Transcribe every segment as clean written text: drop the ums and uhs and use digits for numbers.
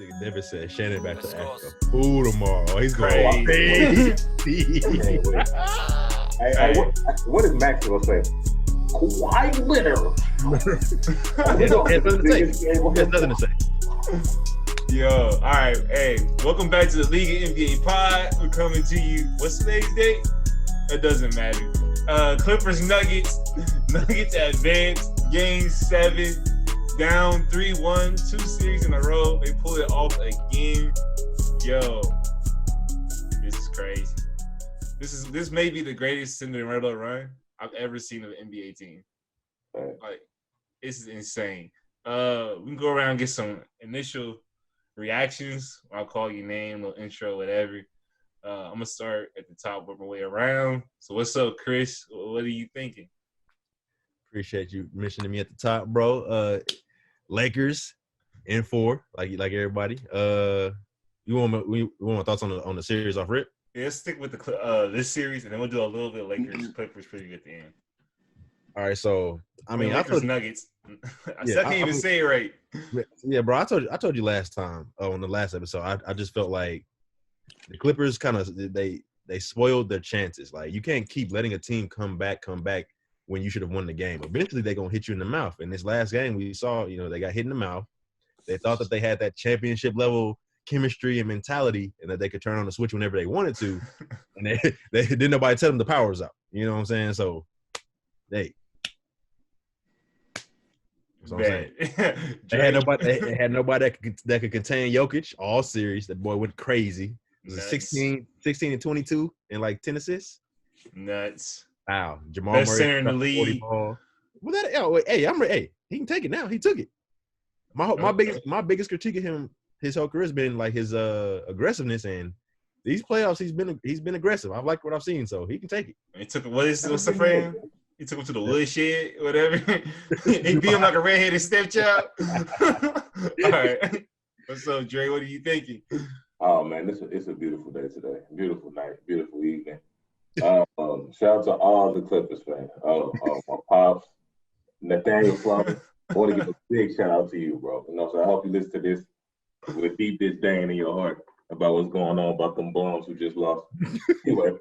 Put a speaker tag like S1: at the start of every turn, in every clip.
S1: Nigga Devin said Shannon back to act a fool tomorrow. He's going
S2: Crazy.
S1: crazy.
S3: Hey, what does Maxwell say? Kawhi Leonard.
S1: He has nothing to say.
S2: Yo, all right. Hey, welcome back to the League of NBA Pod. We're coming to you. What's today's date? It doesn't matter. Clippers Nuggets. Nuggets advance. Game 7. Down 3-1. 2 series in a row. They pulled it off again. Yo, this is crazy. This may be the greatest Cinderella run I've ever seen of an NBA team. Like, this is insane. We can go around and get some initial reactions. I'll call your name, little intro, whatever. I'm gonna start at the top, work my way around. So what's up, Chris? What are you thinking?
S1: Appreciate you mentioning me at the top, bro. Lakers in 4, like everybody. You want my thoughts on the series off rip?
S2: Yeah, let's stick with the this series, and then we'll do a little bit of Lakers Clippers for you at the end.
S1: All right, so I mean,
S2: Lakers Nuggets. I can't even say it right.
S1: Yeah, bro. I told you last time on the last episode. I just felt like the Clippers kind of they spoiled their chances. Like, you can't keep letting a team come back when you should have won the game. Eventually, they're gonna hit you in the mouth. In this last game, we saw they got hit in the mouth. They thought that they had that championship level chemistry and mentality, and that they could turn on the switch whenever they wanted to, and they didn't nobody tell them the power was out. You know what I'm saying? So, that's what I'm saying. They had nobody that could contain Jokic all series. That boy went crazy. It was 16 and 22 and like 10 assists.
S2: Nuts.
S1: Wow. Jamal
S2: Best
S1: Murray
S2: center in the league.
S1: Ball. Well, I'm ready. Hey, he can take it now. He took it. My biggest critique of him his whole career has been like his aggressiveness, and these playoffs he's been aggressive. I like what I've seen, so he can take it.
S2: He took what's the frame? He took him to the woodshed, whatever. He beat him like a redheaded stepchild. All right. What's up, Dre? What are you thinking?
S3: Oh man, it's a beautiful day today. Beautiful night, beautiful evening. Shout out to all the Clippers fans. My pops, Nathaniel Plummer. I want to give a big shout out to you, bro. So I hope you listen to this with deep disdain in your heart about what's going on about them bums who just lost. Anyway,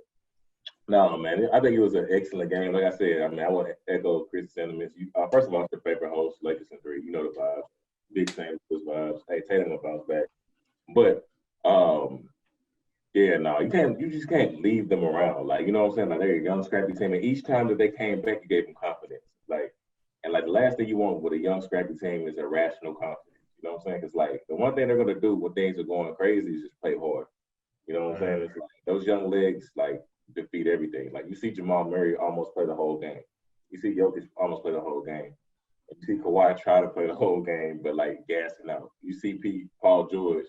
S3: no, man, I think it was an excellent game. Like I said, I want to echo Chris' sentiments. First of all, it's your favorite host, Lakers in 3. You know the vibes. Big St. Louis vibes. Hey, Tatum will bounce back. But you just can't leave them around. Like, you know what I'm saying? Like, they're a young, scrappy team, and each time that they came back, you gave them confidence. And the last thing you want with a young, scrappy team is irrational confidence. You know what I'm saying? Because, like, the one thing they're going to do when things are going crazy is just play hard. You know what I'm saying? It's like those young legs, like, defeat everything. Like, you see Jamal Murray almost play the whole game. You see Jokic almost play the whole game. You see Kawhi try to play the whole game, but, like, gassing out. You see Paul George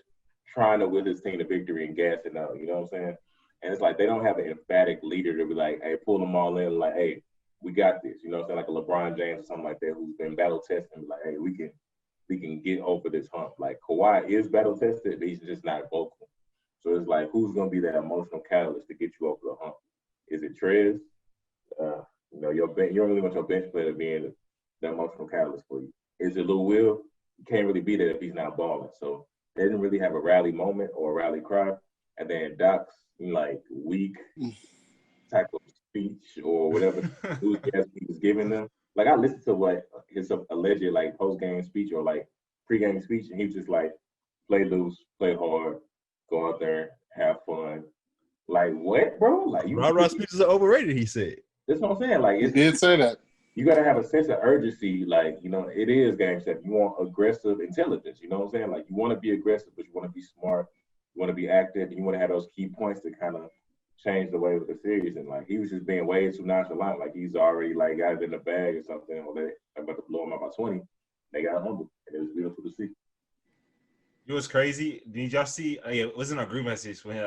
S3: trying to will his team to victory and gassing out. You know what I'm saying? And it's like they don't have an emphatic leader to be like, hey, pull them all in, like, hey, we got this. You know what I'm saying? Like a LeBron James or something like that who's been battle tested, like, hey, we can get over this hump. Like, Kawhi is battle tested, but he's just not vocal. So it's like, who's gonna be that emotional catalyst to get you over the hump? Is it Trez? You don't really want your bench player to be in the emotional catalyst for you. Is it Lou Will? You can't really be there if he's not balling. So they didn't really have a rally moment or a rally cry. And then Doc's weak type of speech or whatever he was giving them. Like, I listened to what his alleged post-game speech or pre-game speech, and he was just like, play loose, play hard, go out there, have fun. Like, what, bro? Like,
S1: Rah-rah speeches are overrated, he said.
S3: That's what I'm saying. Like,
S4: he did say that.
S3: You got to have a sense of urgency. Like, it is game 7. You want aggressive intelligence. You know what I'm saying? Like, you want to be aggressive, but you want to be smart. You want to be active. And you want to have those key points to kind of change the way of the series. And, he was just being way too nonchalant. Like, he's already, got it in the bag or something. Or they're about to blow him out by 20. They got humbled. And it was beautiful to see.
S2: You know what's crazy? Did y'all see? It was in our group message when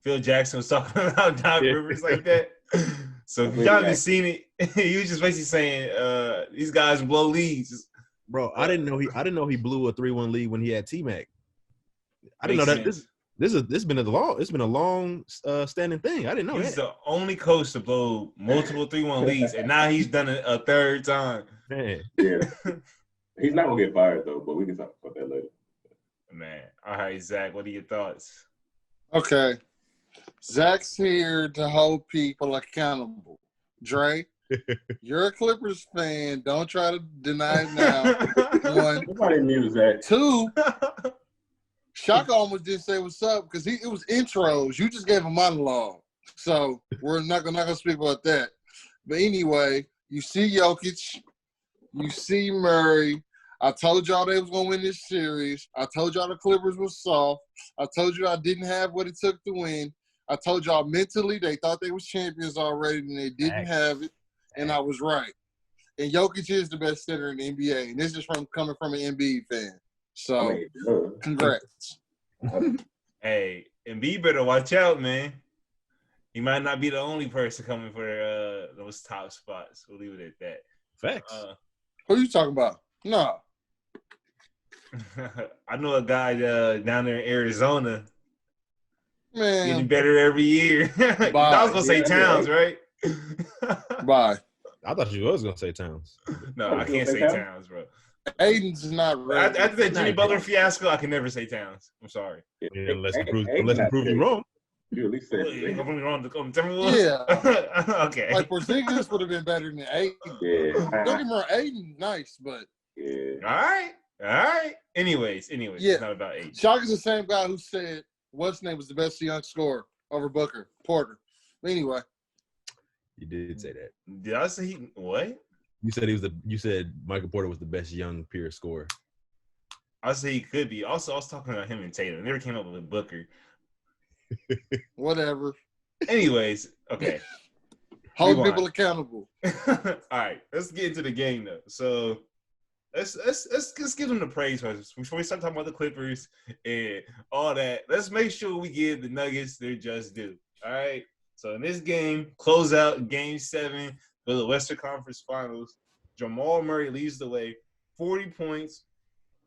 S2: Phil Jackson was talking about Doc Rivers like that. So if y'all haven't seen it, he was just basically saying these guys blow leads.
S1: Bro, I didn't know he blew a 3-1 lead when he had T-Mac. I didn't know that. This has been a long standing thing. I didn't know
S2: he's
S1: that.
S2: the only coach to blow multiple 3-1 leads, and now he's done it a third time.
S1: Man.
S3: Yeah. He's not gonna get fired though, but we can talk about that later.
S2: Man. All right, Zach, what are your thoughts?
S4: Okay. Zach's here to hold people accountable. Dre, you're a Clippers fan. Don't try to deny it now. One.
S3: Nobody knew that.
S4: Two, Shaka almost didn't say what's up because it was intros. You just gave a monologue. So we're not gonna speak about that. But anyway, you see Jokic, you see Murray. I told y'all they was gonna win this series. I told y'all the Clippers was soft. I told you I didn't have what it took to win. I told y'all mentally they thought they was champions already and they didn't have it. And I was right. And Jokic is the best center in the NBA. And this is coming from an Embiid fan. So congrats.
S2: Hey, Embiid better watch out, man. He might not be the only person coming for those top spots. We'll leave it at that.
S1: Facts.
S4: Who you talking about? No.
S2: I know a guy down there in Arizona.
S4: Man.
S2: Getting better every year. I was going to say Towns, right?
S4: Bye.
S1: I thought you was going to say Towns.
S2: No, I can't say Towns, bro.
S4: Aiden's not ready.
S2: After that Jimmy Butler fiasco, I can never say Towns. I'm sorry.
S1: Yeah, unless he proves you wrong.
S3: You at least said
S2: I'm probably wrong to come Timberwolves?
S4: Yeah.
S2: Okay.
S4: Like Porzingis would have been better than Aiden.
S3: Yeah.
S4: Don't get me wrong, Aiden nice, but
S3: Yeah.
S2: All right. Anyways,
S4: Yeah.
S2: it's not about Aiden.
S4: Shaka's the same guy who said what's name was the best young scorer over Booker Porter. But anyway,
S1: You did say that.
S2: Did I say what?
S1: You said Michael Porter was the best young peer scorer.
S2: I said he could be. Also, I was talking about him and Tatum. I never came up with Booker.
S4: whatever.
S2: Anyways, okay.
S4: Hold
S2: Rewind.
S4: people accountable.
S2: All right, let's get into the game though. So let's give them the praise first before we start talking about the Clippers and all that. Let's make sure we give the Nuggets their just due. All right. So in this game, close out Game 7 for the Western Conference Finals. Jamal Murray leads the way, 40 points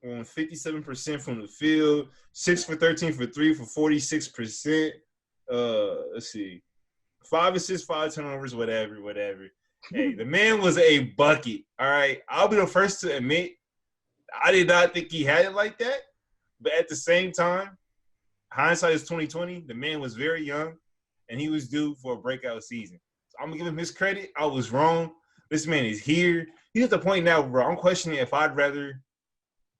S2: on 57% from the field, 6 for 13 for 3 for 46%. Let's see. 5 assists, 5 turnovers, whatever. Hey, the man was a bucket. All right. I'll be the first to admit I did not think he had it like that. But at the same time, hindsight is 2020. The man was very young, and he was due for a breakout season. So I'm going to give him his credit. I was wrong. This man is here. He's at the point now, bro. I'm questioning if I'd rather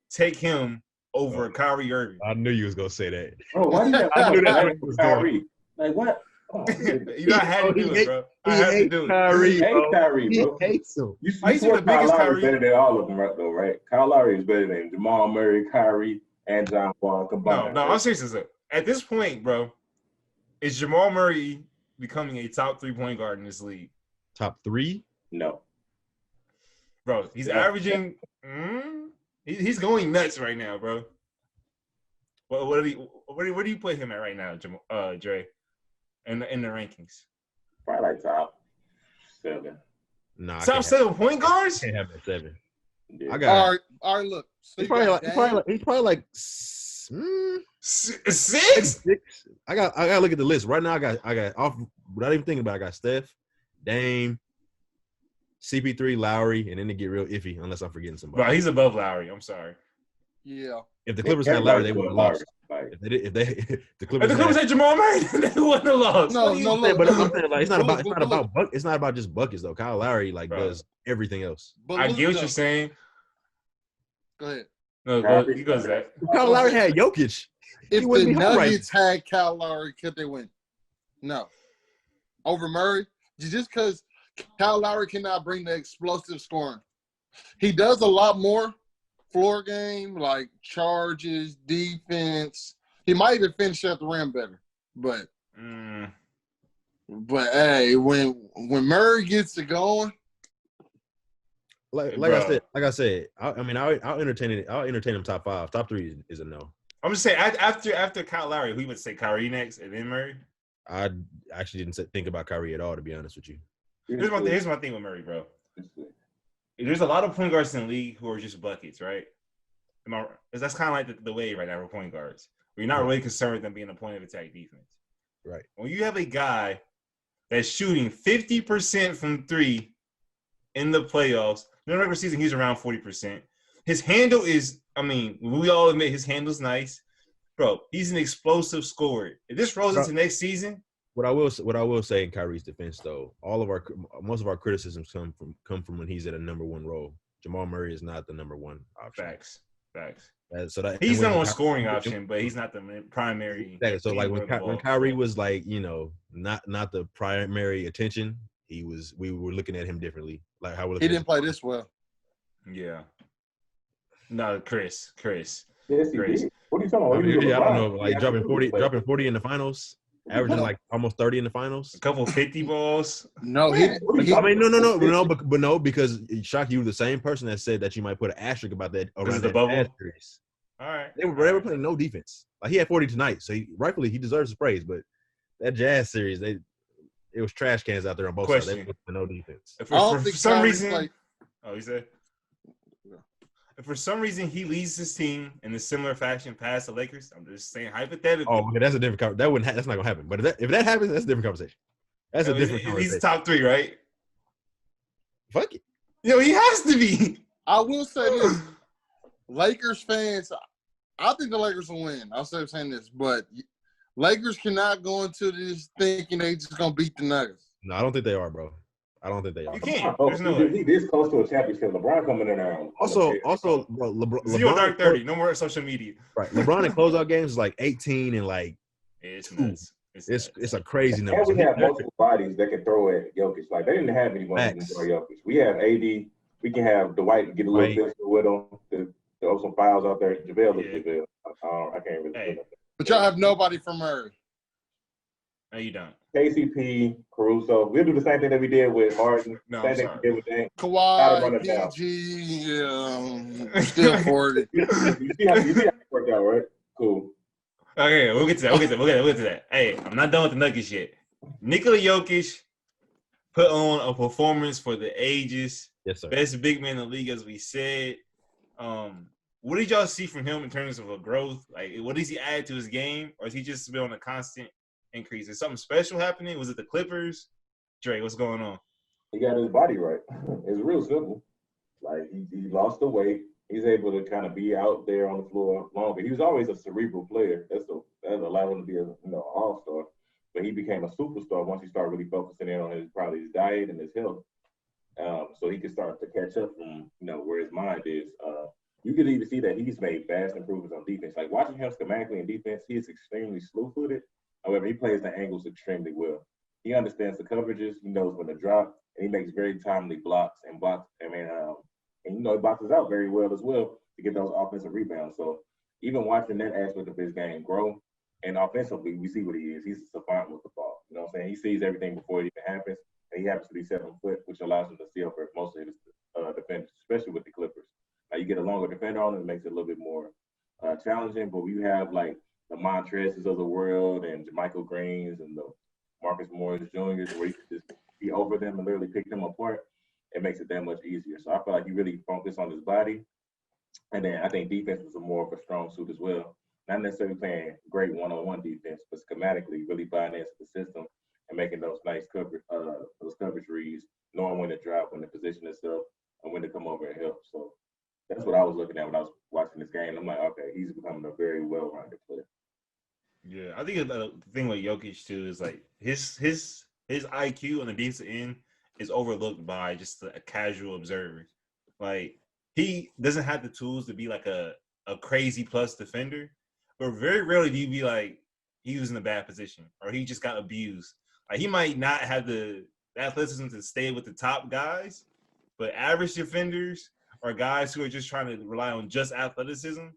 S2: take him over Kyrie Irving.
S1: I knew you was gonna say that.
S3: Oh, why do you
S1: I knew that's where
S3: have
S1: it was
S3: Kyrie? Like what? Oh,
S2: You know, I had to do it, bro. I have to do it.
S1: Kyrie,
S3: you hate Kyrie, bro.
S1: He hates him.
S3: You
S2: I used to be
S3: swear
S2: the
S3: Kyle
S2: biggest
S3: Lowry is
S2: Kyrie.
S3: better than all of them, right? Though, right? Kyle Lowry is better than Jamal Murray, Kyrie, and John Wall combined.
S2: No, I'm serious. At this point, bro, is Jamal Murray becoming a top 3-point guard in this league?
S1: Top 3?
S3: No.
S2: Bro, he's
S3: Yeah.
S2: averaging he's going nuts right now, bro. Where do you put him at right now, Dre? In the rankings?
S3: Probably like top 7.
S1: Nah,
S2: Top 7 point guards?
S1: Can't have that 7.
S3: Yeah.
S1: I got.
S4: All right, look. So
S1: He's
S4: you got
S1: probably like.
S2: Six?
S1: 6. I gotta look at the list right now. I got off without even thinking about it. I got Steph, Dame, CP3, Lowry, and then they get real iffy unless I'm forgetting somebody.
S2: Bro, he's above Lowry. I'm sorry.
S4: Yeah.
S1: If the Clippers had Lowry, they would have lost.
S3: Like,
S1: If the
S2: If
S1: Clippers
S2: the Clippers had Jamal Murray, they wouldn't have lost.
S4: No,
S2: What do you
S4: no,
S2: think?
S4: look,
S1: but I'm saying like it's not
S4: Look,
S1: about
S4: look.
S1: it's not about just buckets though. Kyle Lowry like
S2: Bro.
S1: does everything else.
S4: But
S2: I
S4: look,
S2: get what
S4: though.
S2: you're saying.
S4: Go ahead.
S2: No, you go, Zach.
S1: If Kyle Lowry had Jokic,
S4: If
S1: he wouldn't
S4: the
S1: be hot right
S4: Nuggets had Kyle Lowry, could they win? No. Over Murray? Just because Kyle Lowry cannot bring the explosive scoring. He does a lot more floor game, like charges, defense. He might even finish at the rim better. But hey, when Murray gets it going,
S1: Like
S2: Bro.
S1: I said, I'll entertain it. I'll entertain him top 5. Top 3 is a no.
S2: I'm just saying after Kyle Lowry, we would say Kyrie next and then Murray.
S1: I actually didn't think about Kyrie at all, to be honest with you.
S2: Here's my thing with Murray, bro. There's a lot of point guards in the league who are just buckets, right? That's kind of like the way right now for point guards. We're not really concerned with them being a point of attack defense.
S1: Right.
S2: When you have a guy that's shooting 50% from 3 in the playoffs, in the regular season, he's around 40%. His handle is, we all admit his handle's nice. bro, he's an explosive scorer. If this rolls into next season,
S1: what I will say in Kyrie's defense, though, most of our criticisms come from when he's at a number one role. Jamal Murray is not the number one option.
S2: Facts.
S1: He's
S2: number one scoring option, but he's not the primary.
S1: Exactly. So like when Kyrie was like, not the primary attention, we were looking at him differently. Like how
S4: he didn't play this well.
S2: Yeah. No, Chris.
S3: Yes, he did. What are you talking about?
S1: I don't know. Like dropping 40 in the finals, averaging like almost 30 in the finals.
S2: A couple 50 balls.
S4: No,
S1: no, because Shock, you were the same person that said that you might put an asterisk about that around
S2: the
S1: that
S2: bubble.
S1: series.
S2: All right.
S1: They were playing no defense. Like he had 40 tonight, so rightfully he deserves the praise. But that Jazz series, it was trash cans out there on both sides. They were no defense.
S2: For some reason, he said. If for some reason he leads his team in a similar fashion past the Lakers, I'm just saying hypothetically.
S1: Oh, okay, that's a different conversation. That's not gonna happen. But if that happens, that's a different conversation. That's a different conversation.
S2: He's top 3, right?
S1: Fuck it.
S2: Yo, he has to be.
S4: I will say this: Lakers fans, I think the Lakers will win. I'll start saying this, but Lakers cannot go into this thinking they just gonna beat the Nuggets.
S1: No, I don't think they are, bro. I don't think they are.
S2: You can't. There's no way.
S3: He this close to a championship. LeBron coming in there.
S1: Also, bro,
S2: Zero dark 30. No more social media.
S1: Right. LeBron in closeout games is like 18 and like
S2: it's nuts.
S1: It's a crazy number.
S3: And we have multiple bodies that can throw at Jokic. Like they didn't have anyone who can throw Jokic. We have AD. We can have Dwight get a little pistol with him. Throw some fouls out there. JaVale is JaVale. I can't really.
S2: Hey.
S4: But y'all have nobody from Murray.
S2: No, you don't.
S3: KCP, Caruso. We'll do the same thing that we did with Harden.
S2: No,
S3: same
S2: I'm
S3: thing
S2: sorry.
S3: we did with Dame.
S4: Kawhi, PG, still 40.
S3: You see how it worked out, right? Cool.
S2: Okay, we'll get to that. We'll get to that. Hey, I'm not done with the Nuggets yet. Nikola Jokic put on a performance for the ages.
S1: Yes, sir.
S2: Best big man in the league, as we said. What did y'all see from him in terms of a growth? Like, what does he add to his game, or is he just been on a constant increase? Is something special happening? Was it the Clippers? Dre, what's going on?
S3: He got his body right. It's real simple. Like he lost the weight. He's able to kind of be out there on the floor longer. He was always a cerebral player. That allowed him to be a all-star. But he became a superstar once he started really focusing in on his diet and his health. So he could start to catch up from where his mind is. You could even see that he's made vast improvements on defense. Like watching him schematically in defense, he is extremely slew-footed. However, he plays the angles extremely well. He understands the coverages. He knows when to drop, and he makes very timely blocks. And he boxes out very well as well to get those offensive rebounds. So even watching that aspect of his game grow, and offensively, we see what he is. He's a savant with the ball. You know what I'm saying? He sees everything before it even happens, and he happens to be 7 foot, which allows him to see over most of his defenders, especially with the Clippers. Now, you get a longer defender on it, it makes it a little bit more challenging, but you have like the Montrezes of the world and JaMychal Greens and the Marcus Morris Jr.'s where you can just be over them and literally pick them apart. It makes it that much easier. So I feel like he really focused on his body. And then I think defense was more of a strong suit as well. Not necessarily playing great one-on-one defense, but schematically really buying into the system and making those nice coverage reads, knowing when to drop, when to position himself, and when to come over and help. So that's what I was looking at when I was watching this game. I'm like, okay, he's becoming a very well-rounded player.
S2: Yeah, I think the thing with Jokic too is like his IQ on the defensive end is overlooked by just a casual observer. Like he doesn't have the tools to be like a crazy plus defender, but very rarely do you be like he was in a bad position or he just got abused. Like he might not have the athleticism to stay with the top guys, but average defenders or guys who are just trying to rely on just athleticism,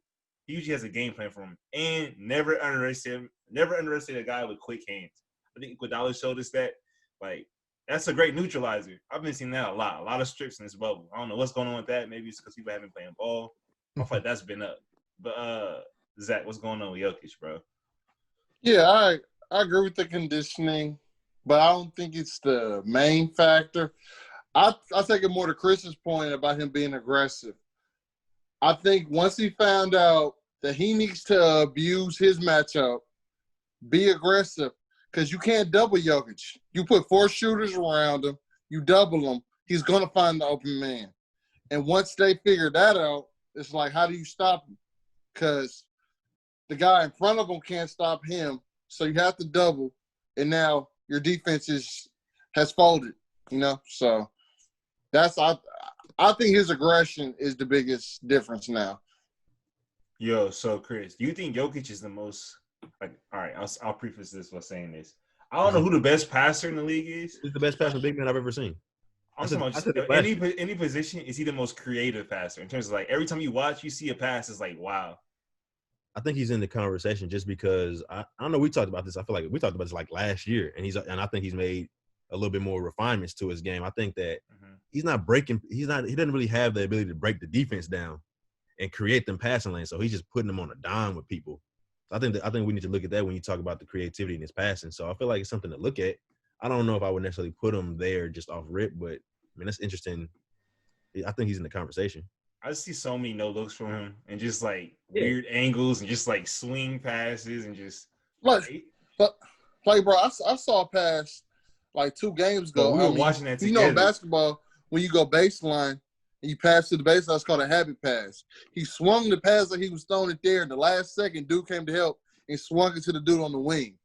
S2: he usually has a game plan for him. And never underestimate a guy with quick hands. I think Iguodala showed us that. Like, that's a great neutralizer. I've been seeing that a lot of strips in this bubble. I don't know what's going on with that. Maybe it's because people haven't playing ball. I feel like that's been up. But Zach, what's going on with Jokic, bro?
S4: Yeah, I agree with the conditioning, but I don't think it's the main factor. I take it more to Chris's point about him being aggressive. I think once he found out that he needs to abuse his matchup, be aggressive, because you can't double Jokic. You put 4 shooters around him, you double him, he's going to find the open man. And once they figure that out, it's like, how do you stop him? Because the guy in front of him can't stop him, so you have to double, and now your defense has folded. So that's I think his aggression is the biggest difference now.
S2: Yo, so Chris, do you think Jokic is the most like? All right, I'll preface this by saying this. I don't know who the best passer in the league is.
S1: He's the best passing big man I've ever seen.
S2: I'm talking about just any position. Is he the most creative passer in terms of like every time you watch, you see a pass, it's like wow.
S1: I think he's in the conversation just because I don't know. We talked about this. I feel like we talked about this like last year, and I think he's made a little bit more refinements to his game. I think that he's not breaking. He doesn't really have the ability to break the defense down and create them passing lanes. So he's just putting them on a dime with people. I think we need to look at that when you talk about the creativity in his passing. So I feel like it's something to look at. I don't know if I would necessarily put him there just off rip, but I mean that's interesting. I think he's in the conversation.
S2: I see so many no looks from him and just like weird angles and just like swing passes and just
S4: like bro. I saw a pass like 2 games ago.
S2: We were watching that together.
S4: Basketball when you go baseline. And you pass to the baseline, it's called a habit pass. He swung the pass like he was throwing it there. In the last second, dude came to help and swung it to the dude on the wing.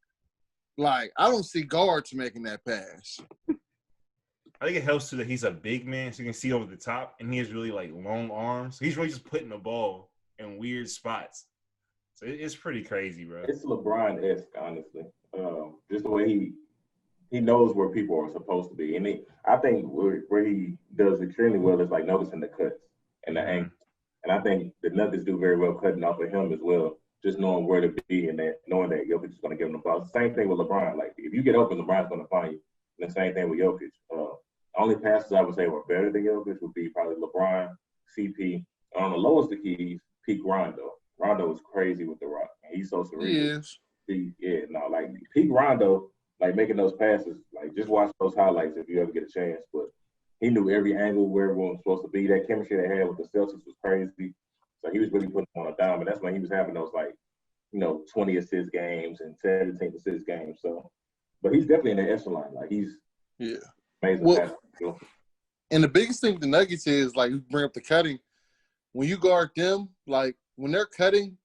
S4: Like, I don't see guards making that pass.
S2: I think it helps too that he's a big man, so you can see over the top, and he has really like long arms. So he's really just putting the ball in weird spots. So it's pretty crazy, bro.
S3: It's LeBron-esque, honestly. Just the way he knows where people are supposed to be. And I think where he does extremely well is like noticing the cuts and the angles. And I think the Nuggets do very well cutting off of him as well, just knowing where to be and knowing that Jokic is going to give him the ball. It's the same thing with LeBron. Like, if you get open, LeBron's going to find you. And the same thing with Jokic. The only passes I would say were better than Jokic would be probably LeBron, CP. On the lowest of keys, Pete Rondo. Rondo is crazy with the rock. And he's so cerebral. Like Pete Rondo, like making those passes, like just watch those highlights if you ever get a chance. But he knew every angle where everyone was supposed to be. That chemistry they had with the Celtics was crazy. So he was really putting them on a dime, and that's when he was having those 20 assist games and 17 assist games. So, but he's definitely in the echelon. Like he's amazing.
S4: Well, and the biggest thing with the Nuggets is like you bring up the cutting. When you guard them, like when they're cutting,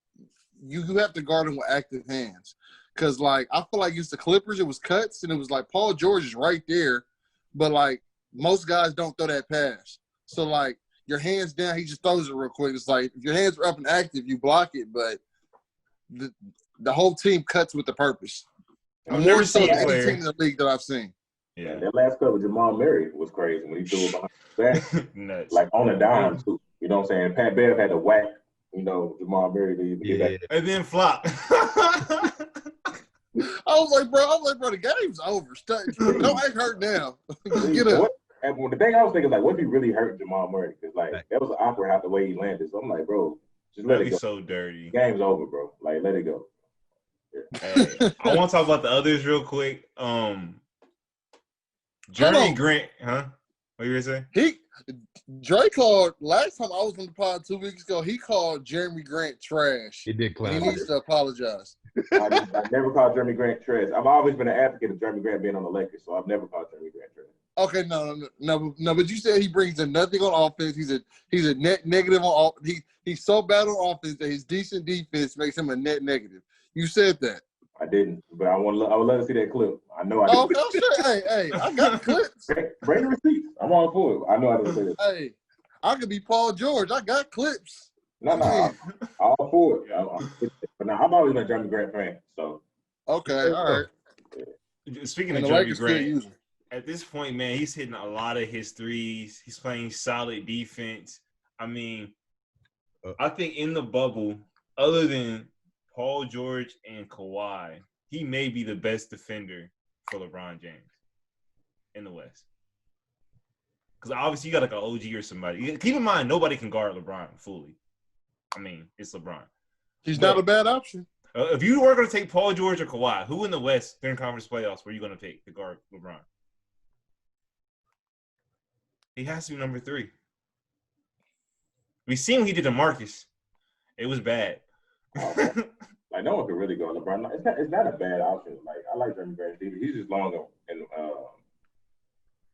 S4: you have to guard them with active hands. Because, like, I feel like against the Clippers, it was cuts, and it was like Paul George is right there, but, like, most guys don't throw that pass. So, like, your hands down, he just throws it real quick. It's like if your hands are up and active, you block it, but the whole team cuts with the purpose. More so than any team in the league that I've seen.
S3: Yeah, that last cut with Jamal Murray was crazy when he threw it behind his back, like on a dime, too. You know what I'm saying? Pat Bev had to whack, Jamal Murray to even get that.
S2: And then flop.
S4: I was like, bro, the game's over. Don't act hurt now. Get up.
S3: The thing I was thinking, like, what if he really hurt Jamal Murray? Because, like, that was awkward how the way he landed. So I'm like, bro, just let it go.
S2: So dirty.
S3: Game's over, bro. Like, let it go.
S2: Yeah. Hey, I want to talk about the others real quick. Jeremy Grant, huh? What you were saying?
S4: Dre called last time I was on the pod 2 weeks ago. He called Jeremy Grant trash.
S1: He did clap.
S4: He needs to apologize.
S3: I never called Jeremy Grant trash. I've always been an advocate of Jeremy Grant being on the Lakers, so I've never called Jeremy Grant trash.
S4: Okay, no. But you said he brings in nothing on offense. He's a net negative on he's so bad on offense that his decent defense makes him a net negative. You said that.
S3: I didn't, but I would love to see that clip. I know I didn't.
S4: Oh, no, sure. Hey, I got clips.
S3: Bring the receipts. I'm all for it. I know I didn't say that.
S4: Hey, I could be Paul George. I got clips.
S3: No, I'm all for it. But now I've always been a Jeremy Grant fan. So
S4: okay, all right.
S2: Speaking of Jeremy Grant, at this point, man, he's hitting a lot of his threes. He's playing solid defense. I mean, I think in the bubble, other than Paul George and Kawhi, he may be the best defender for LeBron James in the West. Because obviously you got like an OG or somebody. Keep in mind, nobody can guard LeBron fully. I mean, it's LeBron.
S4: He's not a bad option.
S2: If you were going to take Paul George or Kawhi, who in the West during conference playoffs were you going to take to guard LeBron? He has to be number 3. We seen what he did to Marcus. It was bad.
S3: Like no one could really go LeBron. It's not a bad option. Like I like Jeremy Grant. He's just long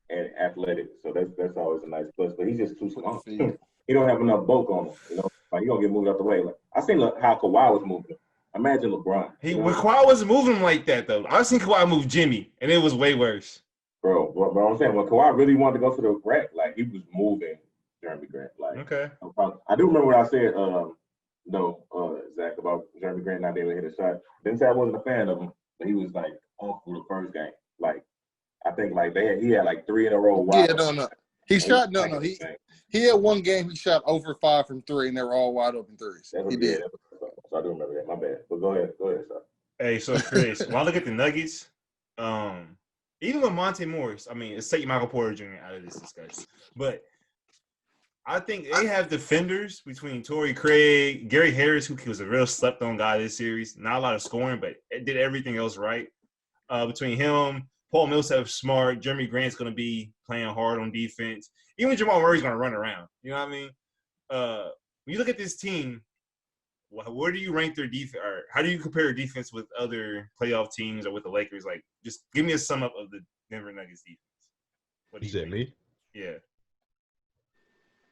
S3: and athletic, so that's always a nice plus. But he's just too small. He don't have enough bulk on him. Like he gonna get moved out the way. Like I seen how Kawhi was moving him. Imagine LeBron.
S2: Kawhi wasn't moving like that though. I've seen Kawhi move Jimmy, and it was way worse.
S3: Bro, but I'm saying when Kawhi really wanted to go to the rack, like he was moving Jeremy Grant. Like,
S2: okay,
S3: I do remember what I said. Zach, about Jeremy Grant not being able to hit a shot. Didn't say I wasn't a fan of him, but he was like off for the first game. Like, I think like he had like 3 in a row.
S4: Yeah, no. He shot he had one game he shot over 5 from 3, and they were all wide open threes. He did.
S3: So I do remember that. My bad. But go ahead, sir.
S2: Hey, so Chris, when I look at the Nuggets, even with Monte Morris, I mean, let's take Michael Porter Jr. out of this discussion, but I think they have defenders between Torrey Craig, Gary Harris, who was a real slept-on guy this series. Not a lot of scoring, but did everything else right. Between him, Paul Millsap, smart. Jeremy Grant's going to be playing hard on defense. Even Jamal Murray's going to run around. You know what I mean? When you look at this team, where do you rank their defense? Or how do you compare their defense with other playoff teams or with the Lakers? Like, just give me a sum up of the Denver Nuggets defense. What do you think?
S1: Me?
S2: Yeah.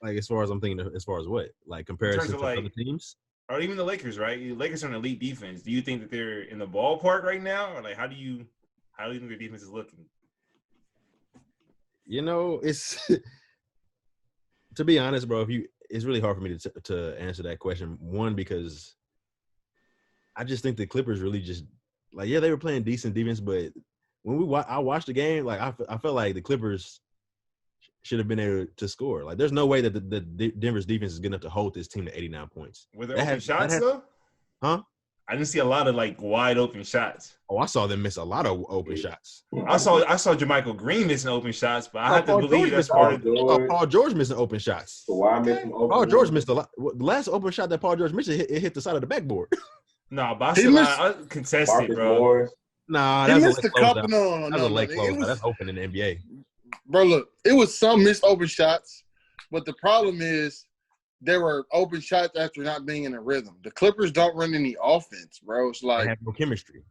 S1: Like, as far as I'm thinking, as far as what? Like, comparison to other teams?
S2: Or even the Lakers, right? The Lakers are an elite defense. Do you think that they're in the ballpark right now? Or, like, how do you think their defense is looking?
S1: You know, it's – to be honest, bro, it's really hard for me to answer that question. One, because I just think the Clippers really just – like, yeah, they were playing decent defense, but when I watched the game, like, I felt like the Clippers – should have been able to score. Like, there's no way that the Denver's defense is good enough to hold this team to 89 points.
S2: Were there open shots, though?
S1: Huh?
S2: I didn't see a lot of, like, wide open shots.
S1: Oh, I saw them miss a lot of open shots.
S2: I saw JaMychal Green missing open shots, but I have to believe that's part of
S1: – Paul George missing open shots. Paul George missed a lot. The last open shot that Paul George missed, it hit the side of the backboard.
S2: No, but I contested, bro.
S3: Morris.
S1: Nah,
S4: he missed a couple.
S1: That's a late close. That's open in the NBA.
S4: Bro, look, it was some missed open shots, but the problem is there were open shots after not being in a rhythm. The Clippers don't run any offense, bro. It's like
S1: they have no chemistry.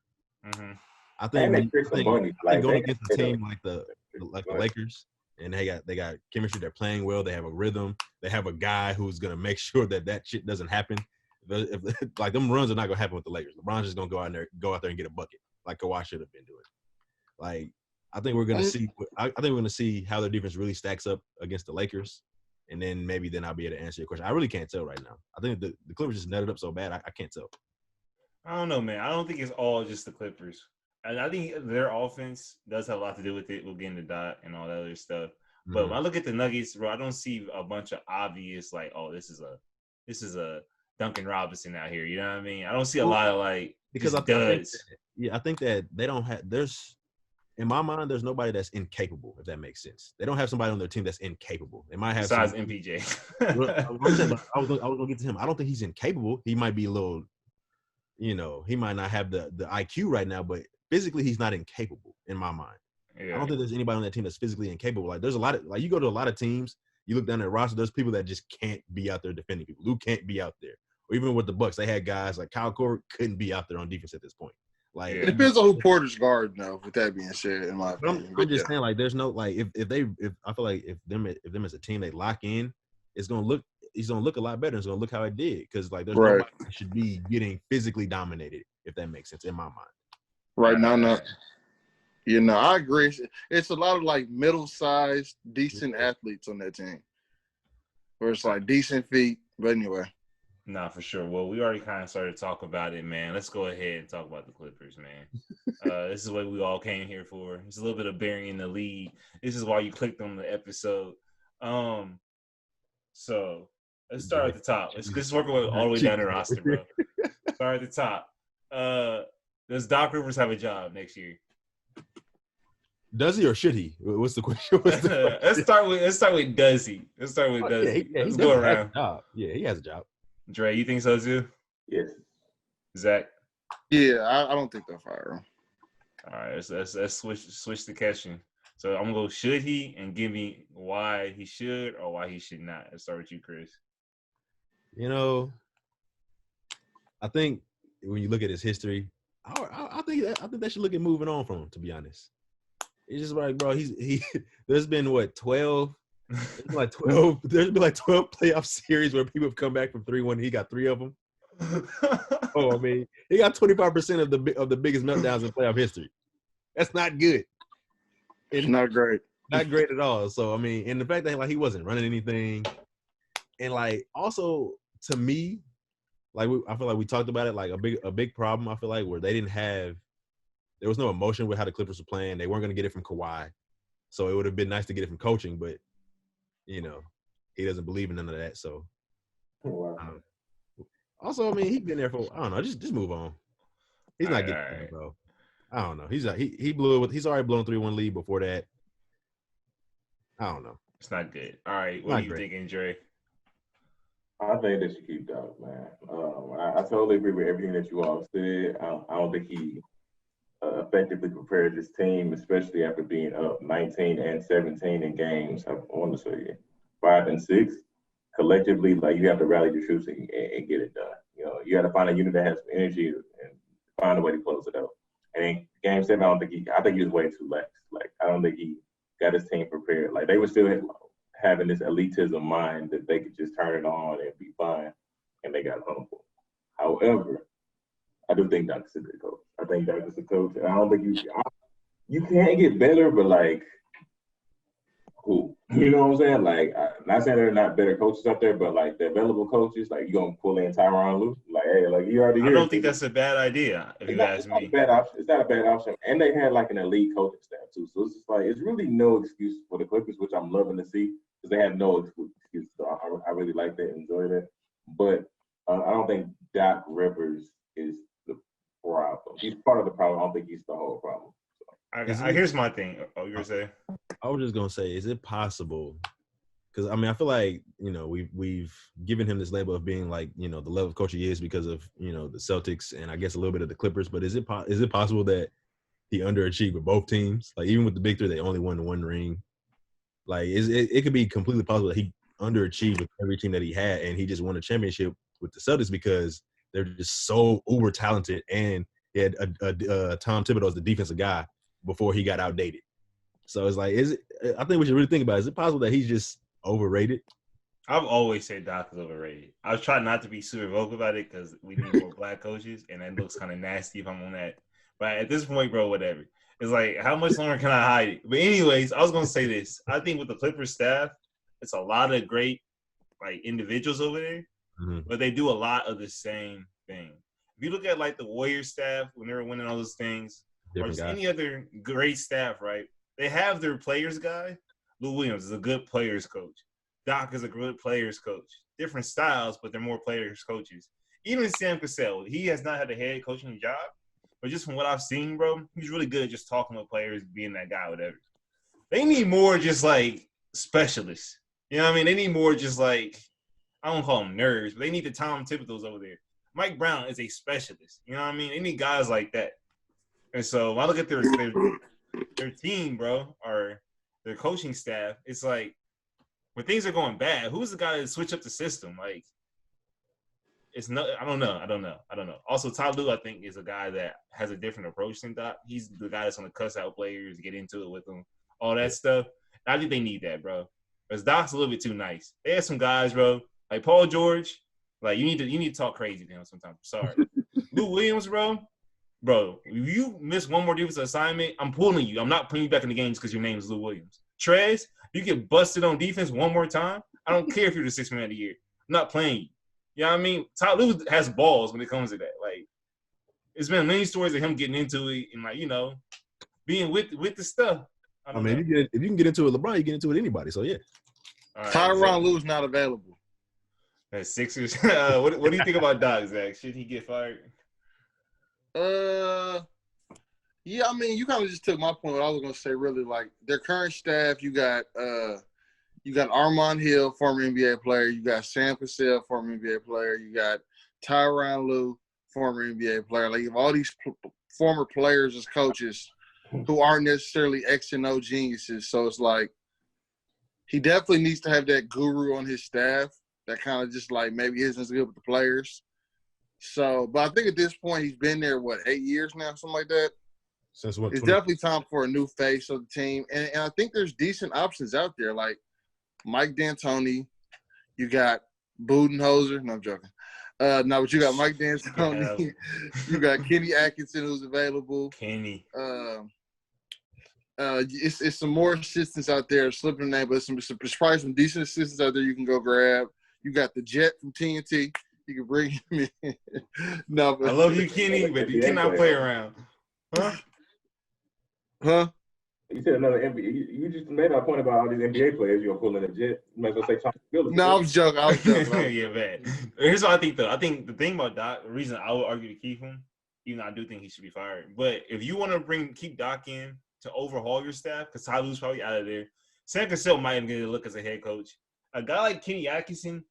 S2: Mm-hmm.
S1: I think going against a team like the
S3: Right.
S1: Lakers, and they got chemistry. They're playing well. They have a rhythm. They have a guy who's gonna make sure that shit doesn't happen. If like them runs are not gonna happen with the Lakers. LeBron's just gonna go out there and get a bucket like Kawhi should have been doing. Like, I think we're gonna see. I think we're gonna see how their defense really stacks up against the Lakers, and then I'll be able to answer your question. I really can't tell right now. I think the Clippers just netted up so bad. I can't tell.
S2: I don't know, man. I don't think it's all just the Clippers. And I think their offense does have a lot to do with it. We'll get into Dot and all that other stuff. But when I look at the Nuggets, bro, I don't see a bunch of obvious like, oh, this is a Duncan Robinson out here. You know what I mean? I don't see a lot of like
S1: because I think that they don't have. In my mind, there's nobody that's incapable, if that makes sense. They don't have somebody on their team that's incapable. They might have
S2: besides MPJ.
S1: I was gonna get to him. I don't think he's incapable. He might be a little, he might not have the IQ right now, but physically he's not incapable in my mind. Yeah. I don't think there's anybody on that team that's physically incapable. Like, there's a lot of, like, you go to a lot of teams, you look down at the roster, there's people that just can't be out there defending people. Who can't be out there. Or even with the Bucks, they had guys like Kyle Korver couldn't be out there on defense at this point. Like,
S4: it depends on who Porter's guard, though. With that being said, in my opinion,
S1: I'm just saying, like, there's no, like, if I feel like if them as a team they lock in, it's gonna look a lot better. It's gonna look how it did, because like there's nobody that should be getting physically dominated, if that makes sense in my mind.
S4: Right now, no. I agree. It's a lot of like middle-sized, decent athletes on that team, where it's like decent feet. But anyway.
S2: Nah, for sure. Well, we already kind of started to talk about it, man. Let's go ahead and talk about the Clippers, man. This is what we all came here for. It's a little bit of burying the lead. This is why you clicked on the episode. So let's start at the top. Let's work all the way down the roster, bro. Start at the top. Does Doc Rivers have a job next year?
S1: Does he or should he? What's the question?
S2: Let's start with does he? Let's start with does he? Let's go around.
S1: Yeah, he has a job.
S2: Dre, you think so too?
S3: Yes.
S2: Zach?
S4: Yeah, I don't think they'll fire him.
S2: All right, let's switch the question. So I'm gonna go should he, and give me why he should or why he should not. Let's start with you, Chris.
S1: I think when you look at his history, I think they should look at moving on from him, to be honest. It's just like, bro, there's been what 12. There's been like 12 playoff series where people have come back from 3-1. He got 3 of them. Oh, I mean, he got 25% of the biggest meltdowns in playoff history. That's not good.
S4: It's not great.
S1: Not great at all. So I mean, and the fact that like he wasn't running anything, and like also to me, like I feel like we talked about it, like a big problem. I feel like where there was no emotion with how the Clippers were playing. They weren't going to get it from Kawhi, so it would have been nice to get it from coaching, but he doesn't believe in none of that. So also, I mean, he's been there for I don't know. Just move on. He's not getting it, bro. I don't know. He's already blown 3-1 lead before that. I don't know.
S2: It's not good. All right, what are you thinking, Dre?
S3: I think they should keep Doug, man. I totally agree with everything that you all said. I don't think he effectively prepared this team, especially after being up 19 and 17 in games. I want to say 5 and 6 collectively. Like you have to rally the troops and get it done. You got to find a unit that has some energy and find a way to close it out. And in Game 7, I think he was way too lax. Like I don't think he got his team prepared. Like they were still having this elitism mind that they could just turn it on and be fine, and they got humble. However, I do think Doc is a good coach. I think Doc is a coach. I don't think you can't get better, but like, cool. You know what I'm saying? Like, I'm not saying there are not better coaches out there, but like the available coaches, like you gonna pull in Tyronn Lue, like, hey, like you already.
S2: I don't think that's a bad idea. If you ask me,
S3: it's not a bad option, and they had like an elite coaching staff too. So it's just like it's really no excuse for the Clippers, which I'm loving to see because they have no excuse. So I really like that, enjoy that. But I don't think Doc Rivers is the problem. He's part of the problem. I don't think he's the whole problem.
S2: Here's my thing. Oh, you were saying?
S1: I was just gonna say, is it possible? Because I mean, I feel like we've given him this label of being like the level of coach he is because of the Celtics and I guess a little bit of the Clippers. But is it possible that he underachieved with both teams? Like even with the big three, they only won 1 ring. Like it could be completely possible that he underachieved with every team that he had, and he just won a championship with the Celtics because they're just so uber talented, and he had Tom Thibodeau as the defensive guy before he got outdated. So it's like, I think we should really think about it. Is it possible that he's just overrated?
S2: I've always said Doc is overrated. I was trying not to be super vocal about it because we need more black coaches, and that looks kind of nasty if I'm on that. But at this point, bro, whatever. It's like, how much longer can I hide it? But anyways, I was going to say this. I think with the Clippers staff, it's a lot of great like individuals over there, but they do a lot of the same thing. If you look at like the Warriors staff when they were winning all those things, or just any other great staff, right? They have their players guy. Lou Williams is a good players coach. Doc is a good players coach. Different styles, but they're more players coaches. Even Sam Cassell, he has not had a head coaching job, but just from what I've seen, bro, he's really good at just talking with players, being that guy, whatever. They need more just like specialists. You know what I mean? They need more just like, I don't call them nerds, but they need the Tom Thibodeaus over there. Mike Brown is a specialist. You know what I mean? They need guys like that. And so when I look at their team, bro, or their coaching staff, it's like when things are going bad, who's the guy that switch up the system? Like, it's no, I don't know. Also, Ty Lue, I think, is a guy that has a different approach than Doc. He's the guy that's going to cuss out players, get into it with them, all that stuff. I think they need that, bro. Because Doc's a little bit too nice. They have some guys, bro, like Paul George. Like you need to talk crazy to him sometimes. Sorry, Lou Williams, bro. If you miss one more defensive assignment, I'm pulling you. I'm not putting you back in the games because your name is Lou Williams. Trez, you get busted on defense one more time, I don't care if you're the 6th man of the year. I'm not playing you. You know what I mean? Ty Lue has balls when it comes to that. Like, it's been many stories of him getting into it and, like, being with the stuff.
S1: I mean, if you can get into it, LeBron, you get into it anybody. So, yeah.
S2: Right,
S4: Tyronn Lue's not available.
S2: That's Sixers. What do you think about Doc, Zach? Should he get fired?
S4: Yeah, I mean, you kind of just took my point. What I was gonna say, really, like their current staff, you got Armand Hill, former NBA player. You got Sam Cassell, former NBA player. You got Tyronn Lue, former NBA player. Like, you have all these former players as coaches who aren't necessarily X and O geniuses. So it's like he definitely needs to have that guru on his staff that kind of just like maybe isn't as good with the players. So, but I think at this point he's been there, 8 years now, something like that.
S1: Since what?
S4: It's definitely time for a new face of the team. And I think there's decent options out there, like Mike D'Antoni. You got Budenholzer. No, I'm joking. No, but you got Mike D'Antoni. You got Kenny Atkinson, who's available.
S2: Kenny.
S4: It's some more assistants out there. Slipping the name, but there's probably some decent assistants out there you can go grab. You got the Jet from TNT. You can bring him in. No, but
S2: I love you, Kenny, but you cannot play around.
S4: Huh?
S3: You said another NBA. You just made a point about all these NBA players you're pulling a jet. You might as well say Chauncey Billups.
S4: No, I was joking.
S2: Yeah, man. Here's what I think, though. I think the thing about Doc, the reason I would argue to keep him, even though I do think he should be fired. But if you want to keep Doc in to overhaul your staff, because Ty Lue's probably out of there, Sam Cassell might even get a look as a head coach. A guy like Kenny Atkinson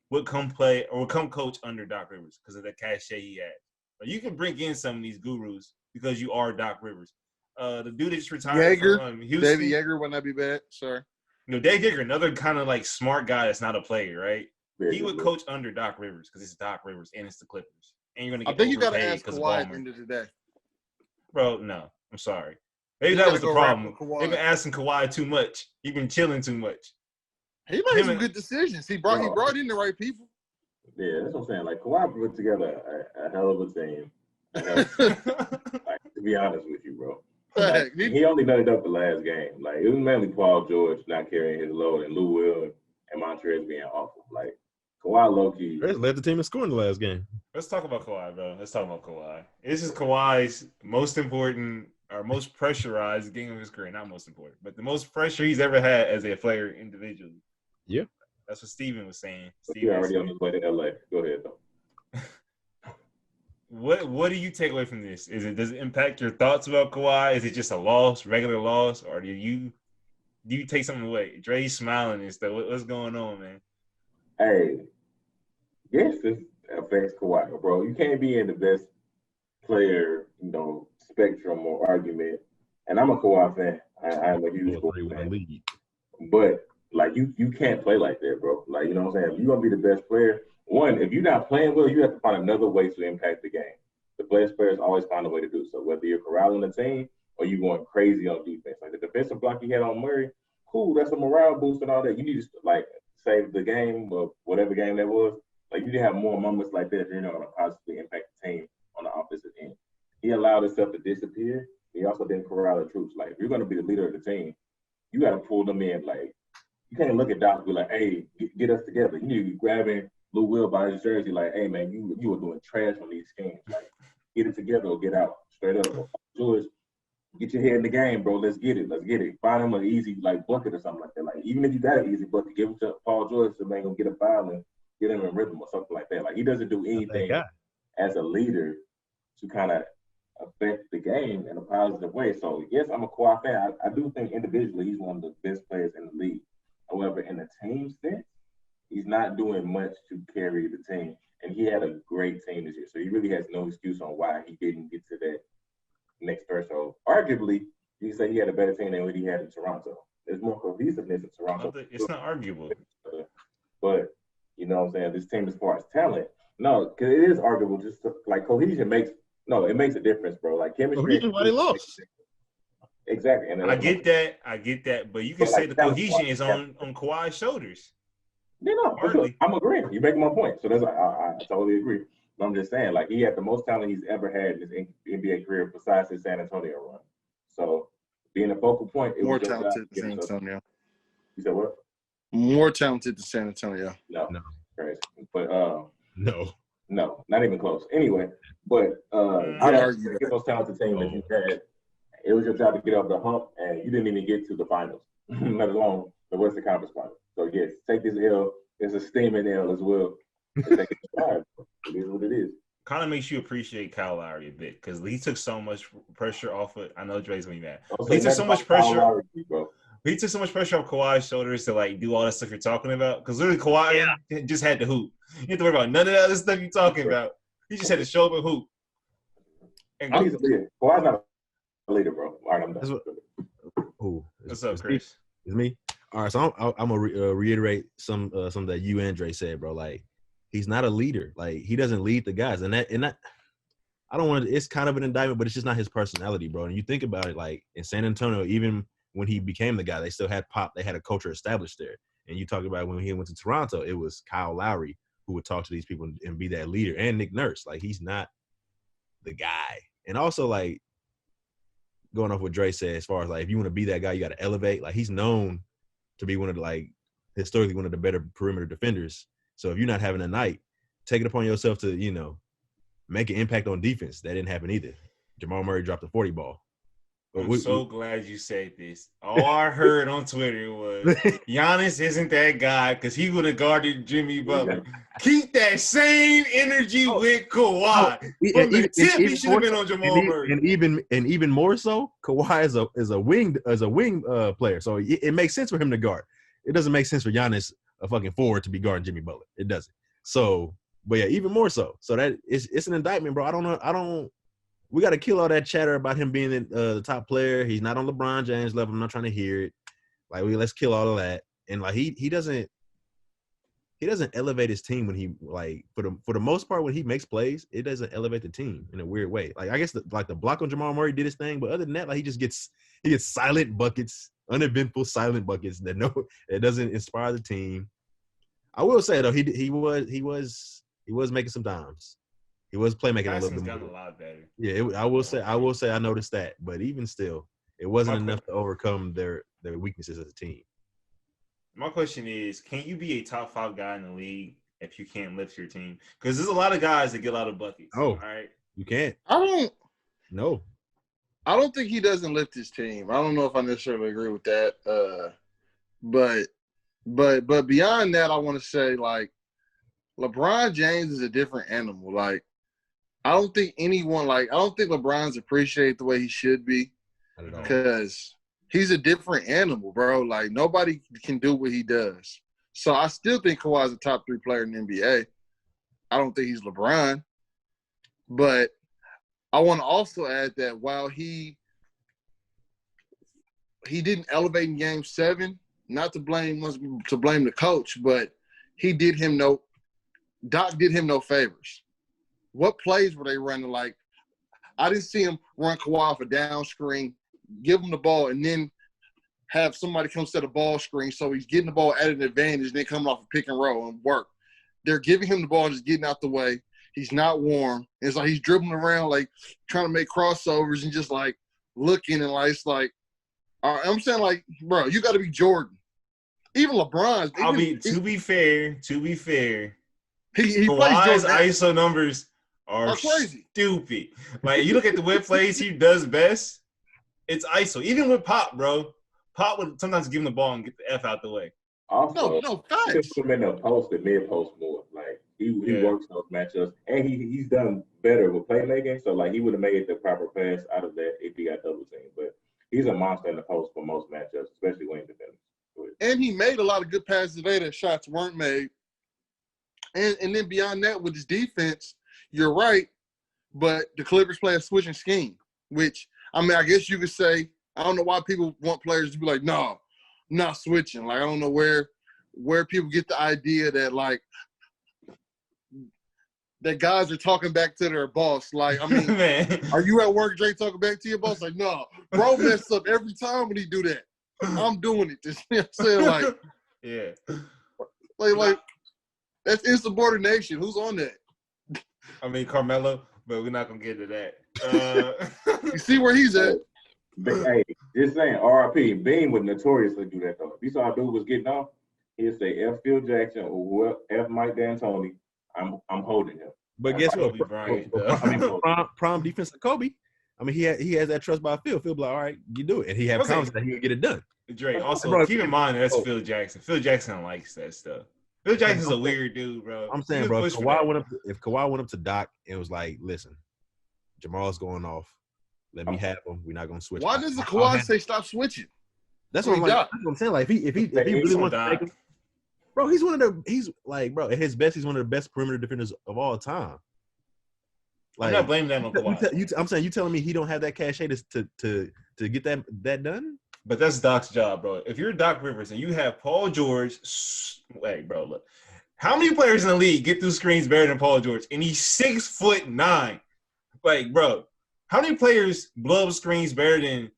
S2: would come play or would come coach under Doc Rivers because of the cachet he had. But you can bring in some of these gurus because you are Doc Rivers. The dude that just retired from Houston.
S4: David Yeager would not be bad. Sorry.
S2: Dave Yeager, another kind of like smart guy that's not a player, right? He would coach under Doc Rivers because it's Doc Rivers and it's the Clippers. And you're going to get
S4: I think you got to
S2: overpaid
S4: ask
S2: because
S4: Kawhi at the end of the day.
S2: Bro, no. I'm sorry. Maybe that was the problem. They've been asking Kawhi too much. He's been chilling too much.
S4: He made some good decisions. He brought in the right people.
S3: Yeah, that's what I'm saying. Like, Kawhi put together a hell of a team. Like, to be honest with you, bro. Like, he only nutted up the last game. Like, it was mainly Paul George not carrying his load and Lou Will and Montrezl being awful. Like, Kawhi low-key.
S1: Led the team in scoring the last game.
S2: Let's talk about Kawhi, bro. Let's talk about Kawhi. This is Kawhi's most important or most pressurized game of his career. Not most important, but the most pressure he's ever had as a player individually.
S1: Yeah.
S2: That's what Steven was saying.
S3: You're already on his way to LA. Go ahead, though.
S2: What do you take away from this? Does it impact your thoughts about Kawhi? Is it just a loss, regular loss, or do you take something away? Dre's smiling and stuff. What's going on, man?
S3: Hey, yes, this affects Kawhi, bro. You can't be in the best player, spectrum or argument. And I'm a Kawhi fan. I'm a huge Kawhi fan. But like you can't play like that, bro. Like, you know what I'm saying? If you're gonna be the best player, one, if you're not playing well, you have to find another way to impact the game. The best players always find a way to do so, whether you're corralling the team or you're going crazy on defense. Like the defensive block he had on Murray, cool, that's a morale boost and all that. You need to like save the game or whatever game that was. Like, you need to have more moments like that if you're not going to positively impact the team on the offensive end. He allowed himself to disappear. He also didn't corral the troops. Like, if you're going to be the leader of the team, you got to pull them in. Like, you can't look at Doc and be like, hey, get us together. You need to be grabbing Lou Will by his jersey like, hey, man, you were doing trash on these schemes. Like, get it together or get out. Straight up. George, get your head in the game, bro. Let's get it. Find him an easy, like, bucket or something like that. Like, even if you got an easy bucket, give it to Paul George so man, go get a foul and get him in rhythm or something like that. Like, he doesn't do anything as a leader to kind of affect the game in a positive way. So, yes, I'm a Kawhi fan. I do think individually he's one of the best players in the league. However, in the team sense, he's not doing much to carry the team. And he had a great team this year. So he really has no excuse on why he didn't get to that next threshold. Arguably, you can say he had a better team than what he had in Toronto. There's more cohesiveness in Toronto.
S2: It's not arguable.
S3: But, you know what I'm saying, this team as far as talent, no, because it is arguable. Just like cohesion makes a difference, bro. Like chemistry.
S1: Cohesion, why they lost.
S3: Exactly. And
S2: I get that. But you can say the cohesion is on Kawhi's shoulders.
S3: Yeah, no, for sure. I'm agreeing. You're making my point. So that's I totally agree. But I'm just saying, like, he had the most talent he's ever had in his NBA career besides his San Antonio run. So being a focal point, it
S4: more
S3: was
S4: talented than San Antonio.
S3: You said what?
S4: More talented than San Antonio.
S3: No. Crazy. But
S1: no,
S3: not even close. Anyway, but
S4: I'd argue
S3: the most talented team that you had. It was your job to get over the hump, and you didn't even get to the finals, let alone the Western Conference Finals. So, yes, take this L. It's a steaming L as well. It is what it is.
S2: Kind of makes you appreciate Kyle Lowry a bit because he took so much pressure off it. I know Dre's gonna be mad. He took so much pressure. He took so much pressure off Kawhi's shoulders to like do all that stuff you're talking about. Because literally Kawhi just had to hoop. You didn't have to worry about none of that other stuff you're talking about. He just had to show up and hoop. And
S3: he's a leader. Kawhi's not a leader, bro. All right, I'm done.
S2: What's up, Chris?
S1: It's me. All right, so I'm gonna reiterate some that you and Dre said, bro. Like, he's not a leader. Like, he doesn't lead the guys, and that I don't want to. It's kind of an indictment, but it's just not his personality, bro. And you think about it, like in San Antonio, even when he became the guy, they still had Pop. They had a culture established there. And you talk about when he went to Toronto, it was Kyle Lowry who would talk to these people and be that leader. And Nick Nurse, like he's not the guy. And also like going off what Dre said, as far as like if you want to be that guy, you got to elevate. Like he's known to be one of the, like historically one of the better perimeter defenders. So if you're not having a night, take it upon yourself to, you know, make an impact on defense. That didn't happen either. Jamal Murray dropped a 40 ball.
S2: I'm so glad you said this. All I heard on Twitter was Giannis isn't that guy because he would have guarded Jimmy Butler. Keep that same energy with Kawhi. From the tip, he should have been on Jamal Murray.
S1: And even more so, Kawhi is a wing player. So it makes sense for him to guard. It doesn't make sense for Giannis, a fucking forward, to be guarding Jimmy Butler. It doesn't. So, but yeah, even more so. So that it's an indictment, bro. I don't. We got to kill all that chatter about him being the top player. He's not on LeBron James level. I'm not trying to hear it. Like, let's kill all of that. And like he doesn't elevate his team when he, like, for the most part when he makes plays, it doesn't elevate the team in a weird way. Like I guess the block on Jamal Murray did his thing, but other than that, like he gets silent buckets, uneventful silent buckets that doesn't inspire the team. I will say though, he was making some dimes. He was playmaking a little bit more.
S2: Gotten a lot better.
S1: Yeah, I will say I noticed that, but even still, it wasn't enough to overcome their weaknesses as a team.
S2: My question is, can you be a top 5 guy in the league if you can't lift your team? Because there's a lot of guys that get a lot of buckets.
S1: Oh,
S2: all right.
S1: You can't.
S4: I don't think he doesn't lift his team. I don't know if I necessarily agree with that. But beyond that, I want to say, like, LeBron James is a different animal. Like, I don't think LeBron's appreciated the way he should be because he's a different animal, bro. Like, nobody can do what he does. So I still think Kawhi's a top 3 player in the NBA. I don't think he's LeBron. But I want to also add that while he didn't elevate in Game 7, not to blame the coach, but Doc did him no favors. What plays were they running? Like, I didn't see him run Kawhi off a down screen, give him the ball, and then have somebody come set a ball screen so he's getting the ball at an advantage and then coming off a pick and roll and work. They're giving him the ball and just getting out the way. He's not warm. It's like he's dribbling around, like, trying to make crossovers and just, like, looking and, like, it's like, I'm saying, like, bro, you got to be Jordan. Even LeBron.
S2: To be fair,
S4: he
S2: Kawhi's
S4: plays
S2: ISO numbers are
S4: crazy.
S2: Stupid. Like, you look at the whip plays he does best, it's ISO. Even with Pop, bro. Pop would sometimes give him the ball and get the F out the way.
S3: Also,
S4: no,
S3: he
S4: facts.
S3: put him in the post and mid-post more. Like, he works those matchups. And he's done better with playmaking. So, like, he would have made the proper pass out of that if he got double teamed. But he's a monster in the post for most matchups, especially when he's defending.
S4: And he made a lot of good passes today that shots weren't made. And then beyond that, with his defense, you're right, but the Clippers play a switching scheme, which, I mean, I guess you could say, I don't know why people want players to be like, no, I'm not switching. Like, I don't know where people get the idea that, like, that guys are talking back to their boss. Like, I mean,
S2: Man.
S4: Are you at work, Drake, talking back to your boss? Like, no, bro mess up every time when he do that. I'm doing it. Just, you know what I'm saying? Like,
S2: yeah.
S4: Like, that's insubordination. Who's on that?
S2: I mean, Carmelo, but we're not going to get to that.
S4: You see where he's at?
S3: But, hey, just saying, RIP, Bean would notoriously do that, though. If you saw a dude was getting off, he'd say, F. Phil Jackson or F. Mike D'Antoni, I'm holding him.
S1: But guess what?
S2: Kobe Bryant,
S1: I mean, prime defense of Kobe. I mean, he has that trust by Phil. Phil be like, all right, you do it. And he have confidence that he can get it done.
S2: Dre, also, keep in mind that's Phil Jackson. Phil Jackson likes that stuff. Phil Jackson's a weird dude, bro.
S1: I'm saying, bro, if Kawhi went up to Doc and was like, listen, Jamal's going off. Let me have him. We're not going to switch.
S4: Why doesn't Kawhi say stop switching?
S1: That's what I'm saying. Like, if he really wants to take him, bro, he's at his best, he's one of the best perimeter defenders of all time. Like,
S2: I'm not blaming that on Kawhi.
S1: I'm saying, you telling me he don't have that cachet to get that done?
S2: But that's Doc's job, bro. If you're Doc Rivers and you have Paul George, wait, bro, look. How many players in the league get through screens better than Paul George? And he's 6'9". Like, bro, how many players blow up screens better than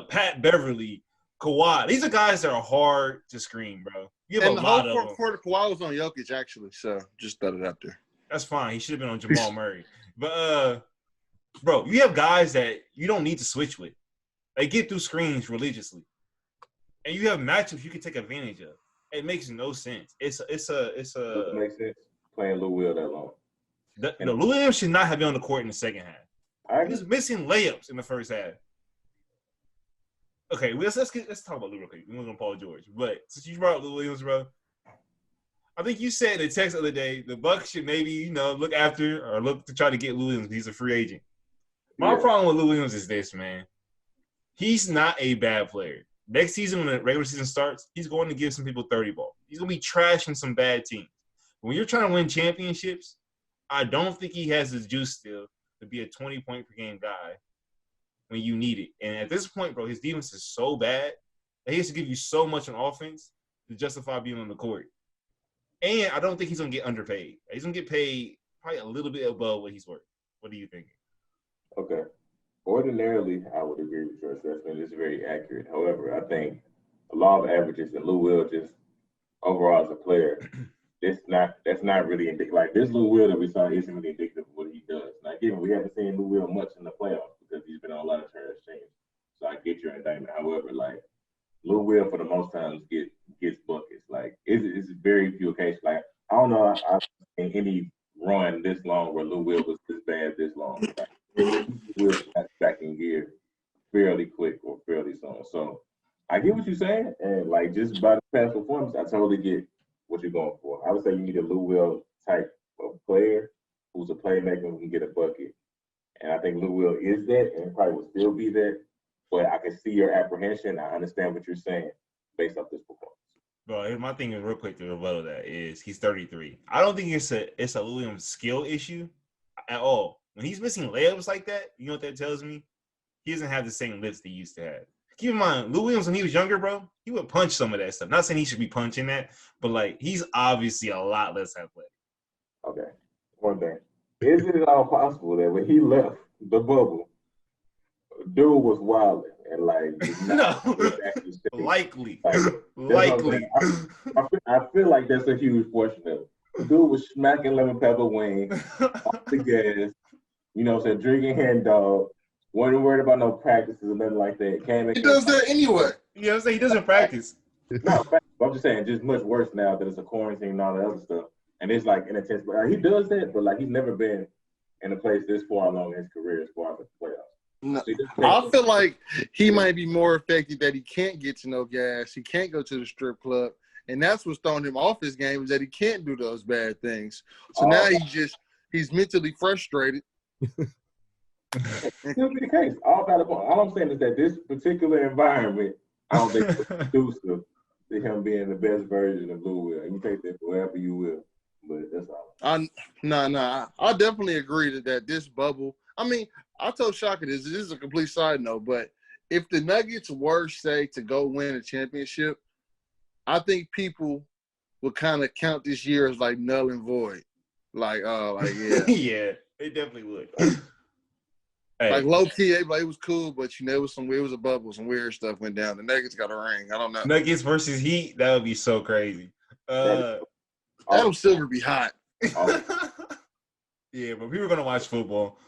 S2: Pat Beverly, Kawhi? These are guys that are hard to screen, bro. You have
S4: And
S2: a
S4: the
S2: lot
S4: whole
S2: of them.
S4: quarter Kawhi was on Jokic, actually. So just throw it out there.
S2: That's fine. He should have been on Jamal Murray. But, bro, you have guys that you don't need to switch with. They get through screens religiously. And you have matchups you can take advantage of. It makes no sense.
S3: Doesn't make sense playing Lou Will that long.
S2: Lou Williams should not have been on the court in the second half.
S3: I
S2: He was missing layups in the first half. Okay, let's talk about Lou real quick. We went on Paul George. But since you brought up Lou Williams, bro, I think you said in the text the other day, the Bucks should maybe, look after or look to try to get Lou Williams. He's a free agent. My problem with Lou Williams is this, man. He's not a bad player. Next season, when the regular season starts, he's going to give some people 30 ball. He's going to be trashing some bad teams. When you're trying to win championships, I don't think he has his juice still to be a 20-point per game guy when you need it. And at this point, bro, his defense is so bad that he has to give you so much on offense to justify being on the court. And I don't think he's going to get underpaid. He's going to get paid probably a little bit above what he's worth. What do you think?
S3: Okay. Ordinarily, I would agree with your assessment. It's very accurate. However, I think the law of averages and Lou Will just overall as a player, that's not really indicative. Like this Lou Will that we saw isn't really indicative of what he does. Now, given we haven't seen Lou Will much in the playoffs because he's been on a lot of trash teams. So I get your indictment. However, like Lou Will for the most times gets buckets. Like it's very few occasions. Like I don't know I've seen any run this long where Lou Will was this bad this long. Like, will back in gear fairly quick or fairly soon. So I get what you're saying, and like just by the past performance, I totally get what you're going for. I would say you need a Lou Will type of player who's a playmaker who can get a bucket. And I think Lou Will is that, and probably will still be that. But I can see your apprehension. I understand what you're saying based off this performance.
S2: Bro, my thing is real quick to rebuttal that is he's 33. I don't think it's a Lou Williams skill issue at all. When he's missing layups like that, you know what that tells me? He doesn't have the same lifts that he used to have. Keep in mind, Lou Williams, when he was younger, bro, he would punch some of that stuff. Not saying he should be punching that, but, like, he's obviously a lot less athletic.
S3: Okay. One thing. Is it at all possible that when he left the bubble, dude was wilding and, like,
S2: no, likely.
S3: Likely. I feel like that's a huge portion of it. Dude was smacking lemon pepper wings off the gas, you know what I'm saying, drinking hand dog, wasn't worried about no practices or nothing like that.
S4: He does that anyway.
S2: You know what I'm saying? He doesn't practice.
S3: No, I'm just saying, just much worse now that it's a quarantine and all that other stuff. And it's like in a tense, he does that, but like he's never been in a place this far along in his career as far as the playoffs.
S4: No, I feel like he might be more affected that he can't get to no gas. He can't go to the strip club. And that's what's throwing him off his game is that he can't do those bad things. So now he's mentally frustrated.
S3: Still be the case. All I'm saying is that this particular environment, I don't think it's conducive to him being the best version of Lou Will. You take that wherever you will, but that's all.
S4: I definitely agree that this bubble. I mean, I told Shaka this is a complete side note, but if the Nuggets were, say, to go win a championship, I think people would kind of count this year as like null and void. Like yeah.
S2: Yeah, it definitely would.
S4: Hey. Like low key, it was cool, but it was a bubble, some weird stuff went down. The Nuggets got a ring. I don't know.
S2: Nuggets versus Heat, that would be so crazy.
S4: Adam Silver be hot.
S2: Yeah, but people are gonna watch football.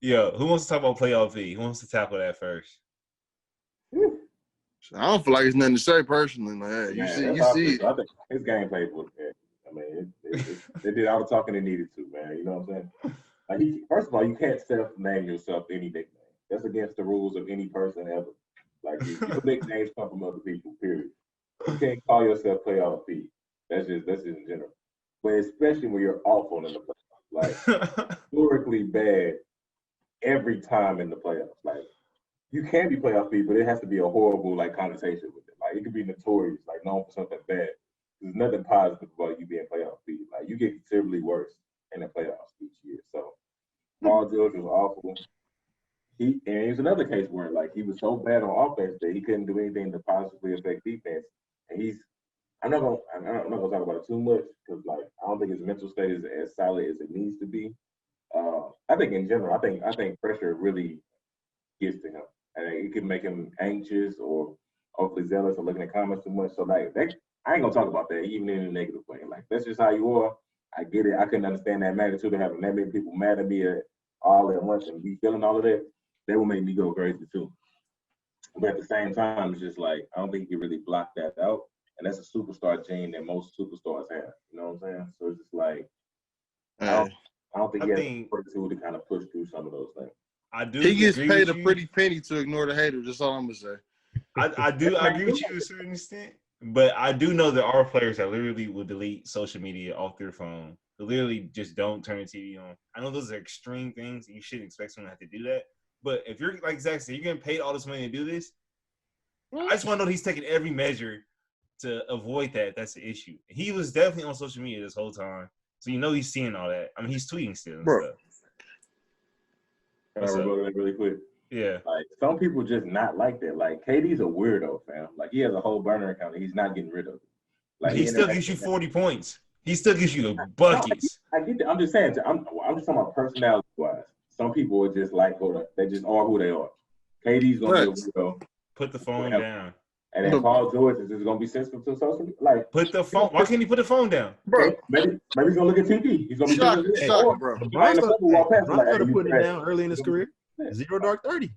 S2: Yeah, who wants to talk about playoff V? Who wants to tackle that first?
S4: I don't feel like it's nothing to say personally. Like, you see it.
S3: I think his game played with it. I mean, they did all the talking they needed to, man. You know what I'm saying? Like, first of all, you can't self-name yourself any nickname. That's against the rules of any person ever. Like, your nicknames come from other people, period. You can't call yourself playoff V. That's just in general. But especially when you're awful in the playoffs. Like, historically bad every time in the playoffs. Like, you can be playoff V, but it has to be a horrible, like, connotation with it. Like, it could be notorious, like, known for something bad. There's nothing positive about you being playoff V. Like, you get considerably worse in the playoffs each year. So, Paul George was awful. And it was another case where, like, he was so bad on offense that he couldn't do anything to positively affect defense. And I'm not gonna talk about it too much because, like, I don't think his mental state is as solid as it needs to be. I think in general, I think pressure really gets to him, and it can make him anxious or overly zealous or looking at comments too much. So, like, I ain't gonna talk about that, even in a negative way. Like that's just how you are. I get it. I couldn't understand that magnitude of having that many people mad at me all at once and be feeling all of that. That would make me go crazy too. But at the same time, it's just like I don't think you can really block that out. And that's a superstar gene that most superstars have. You know what I'm saying? So it's just like I don't think he has the fortitude to kind of push through some of those things.
S2: I do.
S4: He gets paid a pretty penny to ignore the haters. That's all I'm gonna say.
S2: I agree with you to a certain extent, but I do know there are players that literally will delete social media off their phone. They literally just don't turn the TV on. I know those are extreme things. You shouldn't expect someone to have to do that. But if you're like Zach said, you're getting paid all this money to do this, I just want to know that he's taking every measure to avoid that. That's the issue. He was definitely on social media this whole time. So you know he's seeing all that. I mean, he's tweeting still and
S3: Bro.
S2: stuff.
S3: Can I rebuttal that really quick?
S2: Yeah.
S3: Like some people just not like that. Like KD's a weirdo, fam. Like he has a whole burner account and he's not getting rid of it. Like
S2: he still gives you 40 points. He still gives you the buckets.
S3: I get that. I'm just saying. I'm just talking about personality wise. Some people are just like they just are who they are. KD's gonna be a weirdo.
S2: Put the phone down.
S3: And then Paul George is just gonna be sensitive to social media. Like
S2: put the phone. Why can't he put the phone down,
S3: bro? Maybe he's gonna look at TV. He's gonna be
S1: bro. LeBron started putting it down early in his career. 0 dark 30.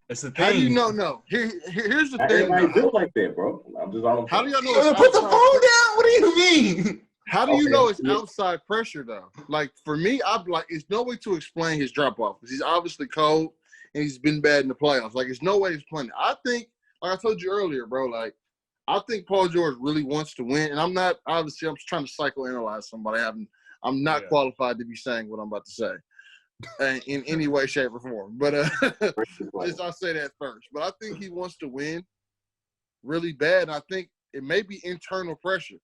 S2: That's the thing.
S4: How do you know? No. Here's the thing.
S3: Everybody built like that, bro. I'm just all.
S4: How do y'all know?
S2: Put the phone down. What do you mean?
S4: How do you know it's outside pressure though? Like for me, I'm like, it's no way to explain his drop off because he's obviously cold and he's been bad in the playoffs. Like, it's no way to explain it. I think, like I told you earlier, bro. Like, I think Paul George really wants to win, and I'm not. Obviously, I'm trying to psychoanalyze somebody. I'm not qualified to be saying what I'm about to say in any way, shape, or form. But I'll say that first. But I think he wants to win really bad. And I think it may be internal pressure.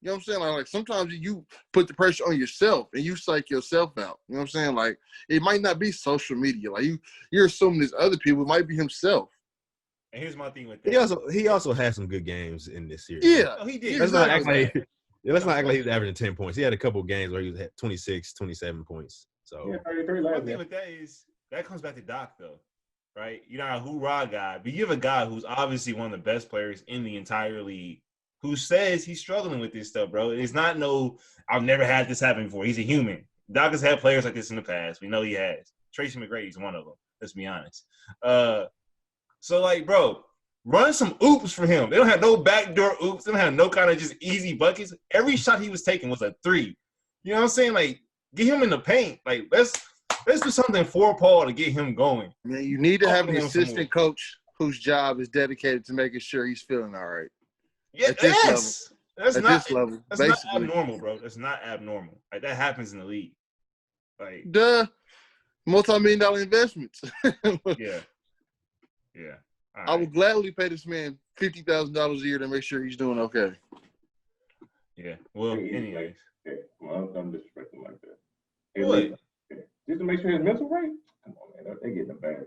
S4: You know what I'm saying? Like sometimes you put the pressure on yourself and you psych yourself out. You know what I'm saying? Like it might not be social media. Like you're assuming there's other people. It might be himself.
S2: And here's my thing with that.
S1: He also had some good games in this series.
S4: Yeah,
S2: he did.
S1: Let's not act like he was averaging 10 points. He had a couple games where he was at 26, 27 points. So
S3: 33
S2: my thing with that is that comes back to Doc though, right? You're not a hoorah guy, but you have a guy who's obviously one of the best players in the entire league who says he's struggling with this stuff, bro. It's not I've never had this happen before. He's a human. Doc has had players like this in the past. We know he has. Tracy McGrady's one of them. Let's be honest. So, like, bro, run some oops for him. They don't have no backdoor oops. They don't have no kind of just easy buckets. Every shot he was taking was a 3. You know what I'm saying? Like, get him in the paint. Like, let's do something for Paul to get him going.
S4: Man, you need to have an assistant coach whose job is dedicated to making sure he's feeling all right.
S2: Yeah, yes. That's not abnormal, bro. That's not abnormal. Like that happens in the league. Like
S4: multi-million-dollar investments.
S2: Yeah. Right.
S4: I would gladly pay this man $50,000 a year to make sure he's doing okay.
S2: Yeah. Well, anyways.
S3: Well, I'm disrespecting like that.
S2: Hey, what?
S3: Just to make sure his mental right. Come on, man. They getting bad.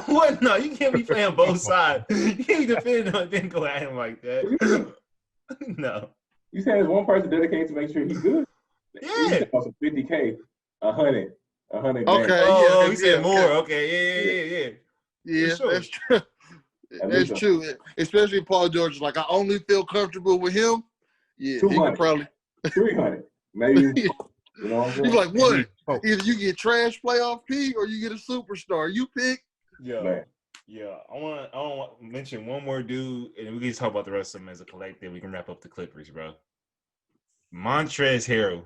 S2: What? No, you can't be playing both sides. You can't be defending him and then go at him like that. No.
S3: You said there's one person dedicated to make sure he's good.
S2: Yeah.
S3: Some 50K, 100.
S4: Okay.
S2: Oh, he said more. Okay.
S4: Yeah,
S2: sure.
S4: That's true. That's true. Especially Paul George is like, I only feel comfortable with him. Yeah,
S3: 200.
S4: he could probably
S3: 300. Maybe. You know what I'm saying?
S4: He's like, what? Either you get trash playoff P or you get a superstar. You pick.
S2: Yeah. I want to mention one more dude, and we can talk about the rest of them as a collective. We can wrap up the Clippers, bro. Montrezl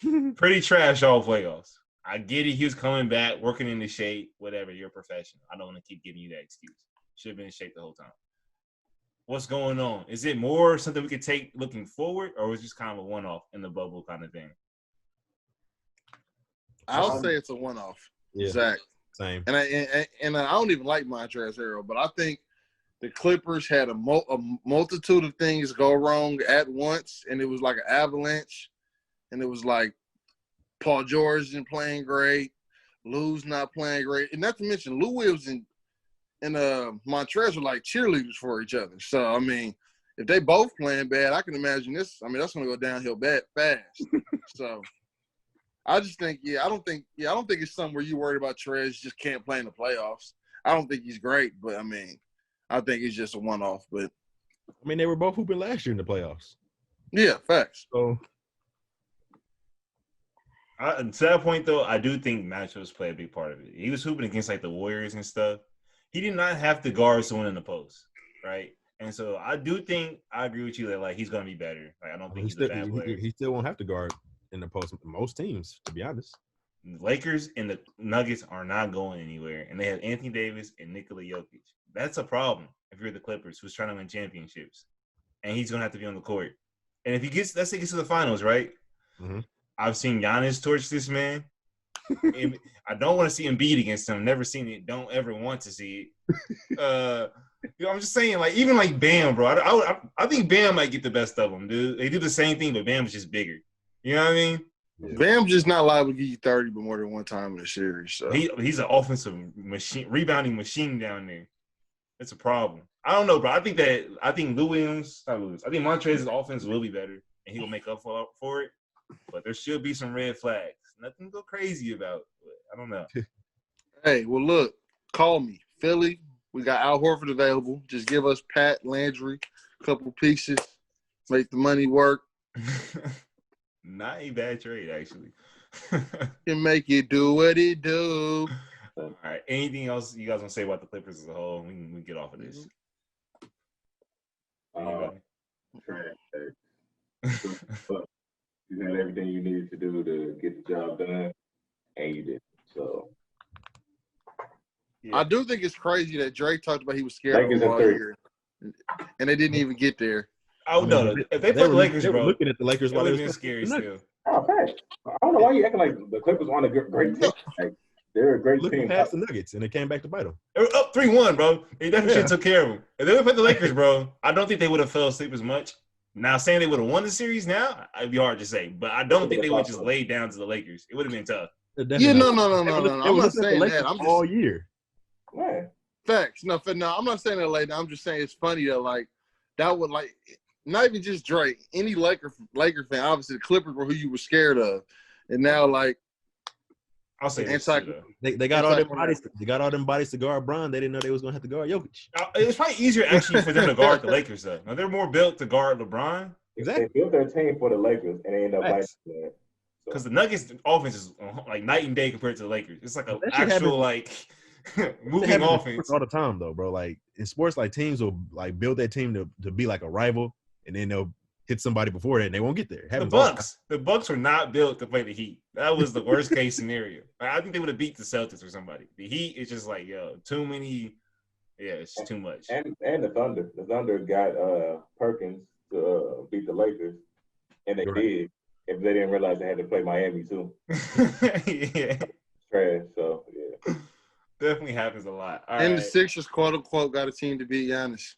S2: Harrell. Pretty trash all playoffs. I get it. He was coming back, working in the shape, whatever. You're a professional. I don't want to keep giving you that excuse. Should have been in shape the whole time. What's going on? Is it more something we could take looking forward, or was it just kind of a one-off in the bubble kind of thing?
S4: I'll say it's a one-off.
S1: Yeah.
S4: Zach.
S1: Same.
S4: And I don't even like Montrezl Harrell, but I think the Clippers had a multitude of things go wrong at once, and it was like an avalanche. And it was like Paul George isn't playing great, Lou's not playing great, and not to mention Lou Williams and Montrezl are like cheerleaders for each other. So I mean, if they both playing bad, I can imagine this. I mean, that's going to go downhill fast. So. I just think, I don't think it's something where you worried about Trez just can't play in the playoffs. I don't think he's great, but I mean, I think it's just a one-off. But
S1: I mean, they were both hooping last year in the playoffs.
S4: Yeah, facts.
S1: So
S2: To that point, though, I do think matchups play a big part of it. He was hooping against like the Warriors and stuff. He did not have to guard someone in the post, right? And so I do think I agree with you that like he's gonna be better. Like I don't think he's a bad player.
S1: he still won't have to guard in the post. Most teams, to be honest.
S2: The Lakers and the Nuggets are not going anywhere, and they have Anthony Davis and Nikola Jokic. That's a problem if you're the Clippers, who's trying to win championships, and he's gonna have to be on the court. And if he gets, let's say, gets to the finals, right?
S1: Mm-hmm.
S2: I've seen Giannis torch this man. I don't want to see Embiid against him. Never seen it. Don't ever want to see it. I'm just saying, like even like Bam, bro. I think Bam might get the best of them, dude. They do the same thing, but Bam's just bigger. You know what I mean?
S1: Yeah.
S4: Bam's just not liable to give you 30, but more than one time in a series. So
S2: He's an offensive machine, rebounding machine down there. It's a problem. I don't know, bro. I think Lou Williams, not Lou Williams. I think Montrez's offense will be better, and he'll make up for it. But there should be some red flags. Nothing to go crazy about. But I don't know.
S4: Hey, well, look, call me. Philly, we got Al Horford available. Just give us Pat, Landry, a couple pieces, make the money work.
S2: Not a bad trade, actually.
S4: Can make it do what it do.
S2: All right. Anything else you guys want to say about the Clippers as a whole? We can get off of this. Anybody?
S3: You had everything you needed to do to get the job done, and you did. So
S2: Yeah.
S4: I do think it's crazy that Drake talked about he was scared
S3: Lakers
S4: of all
S3: in third.
S4: year, and they didn't even get there.
S2: Oh no! If they played the Lakers,
S1: they were
S2: bro,
S1: looking at the Lakers
S2: it
S1: while
S2: would
S1: they
S2: have
S1: was
S2: been scary still.
S3: Oh, fact. I don't know why you acting like the Clippers aren't a great team. Like they're a great
S1: looking
S3: team.
S1: past the Nuggets, and it came back to bite them.
S2: They were up 3-1, bro. They definitely should
S1: Yeah.
S2: have took care of them. If they would have played the Lakers, bro, I don't think they would have fell asleep as much. Now, saying they would have won the series now, it'd be hard to say. But I don't think they would just lay down to the Lakers. It would have been tough.
S4: Yeah, no.
S1: They were
S4: I'm not
S1: looking at the
S4: saying
S1: Lakers
S4: that. I'm just
S1: all year.
S3: Man,
S4: facts. No, I'm not saying that later. I'm just saying it's funny that like that would like not even just Drake. Any Laker fan, obviously the Clippers were who you were scared of, and now like
S2: I'll say this.
S4: Anti-
S2: Too, though.
S1: They got
S4: It's
S1: all
S4: like-
S1: them bodies. They got all them bodies to guard Bron. They didn't know they was gonna have to guard Jokic.
S2: It's probably easier actually for them to guard the Lakers, though. Now, they're more built to guard LeBron
S1: Exactly.
S3: they built their team for the Lakers, and they end up like
S1: Facts.
S3: that.
S2: because the Nuggets' offense is like night and day compared to the Lakers. It's like an
S1: That shit
S2: actual
S1: happens-
S2: like
S1: That
S2: moving
S1: happens in
S2: offense.
S1: sports all the time, though, bro. Like in sports, like teams will like build their team to be like a rival, and then they'll hit somebody before that, and they won't get there. It
S2: The
S1: happens all the
S2: Bucks were not built to play the Heat. That was the worst case scenario. I think they would have beat the Celtics or somebody. The Heat is just like, yo, too many. Yeah, it's too much.
S3: And the Thunder. The Thunder got Perkins to beat the Lakers, and they
S1: Right.
S3: did. If they didn't realize they had to play Miami too.
S2: Yeah,
S3: Trash. So yeah.
S2: definitely happens a lot. All
S4: and
S2: right,
S4: the Sixers quote unquote got a team to beat Giannis,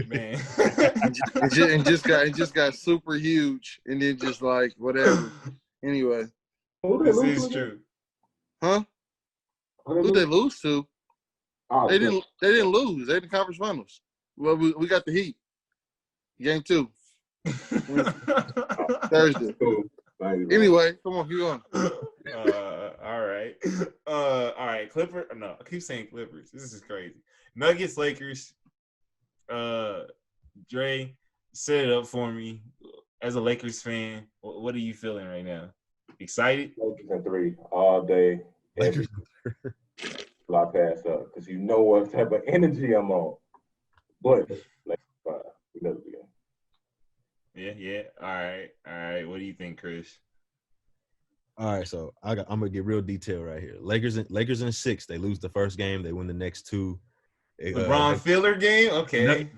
S2: man.
S4: and just got super huge, and then just like whatever. Anyway,
S3: Who
S2: This
S3: lose
S2: is
S3: to?
S2: true.
S4: huh?
S3: Who
S4: Who they lose to?
S3: Oh,
S4: They didn't lose. They in the conference finals. Well, we got the Heat. Game 2, Thursday.
S3: Cool.
S4: Anyway, come on, keep going.
S2: All right. All right. Clippers. No, I keep saying Clippers. This is crazy. Nuggets, Lakers. Dre, set it up for me. As a Lakers fan, what are you feeling right now? Excited?
S3: Lakers in 3 all day.
S1: Lakers.
S3: I pass up because you know what type of energy I'm on. But like 5, we never begin.
S2: Yeah. All right. What do you think, Chris?
S1: All right, so I'm gonna get real detailed right here. Lakers in 6. They lose the first game. They win the next 2.
S2: LeBron filler game? Okay.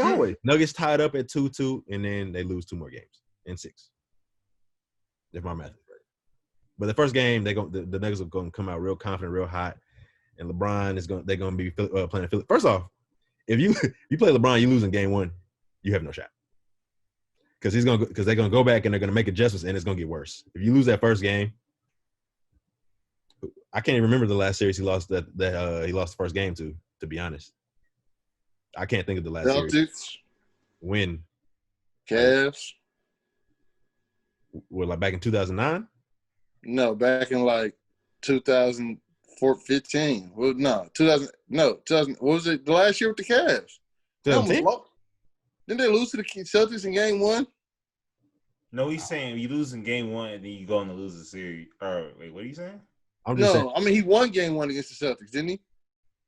S1: Always. Nuggets tied up at 2-2, and then they lose 2 more games in 6. If my math is right. But the first game, the Nuggets are going to come out real confident, real hot, and LeBron they're going to be playing Philly. First off, if you play LeBron, you lose in game 1, you have no shot. Because they're gonna go back and they're gonna make adjustments, and it's gonna get worse. If you lose that first game, I can't even remember the last series he lost that he lost the first game to be honest. I can't think of the last series.
S4: Celtics,
S1: When?
S4: Cavs.
S1: Well, like back in 2009?
S4: No, back in like 2015. Well, no, 2000. What was it? The last year with the Cavs. Them was
S1: 2010?
S4: low. Didn't they lose to the Celtics in game 1?
S2: No, he's saying you lose in game 1 and then you go on to lose the series. Or wait, what are you saying?
S1: I'm just saying.
S4: I mean he won game 1 against the Celtics, didn't he?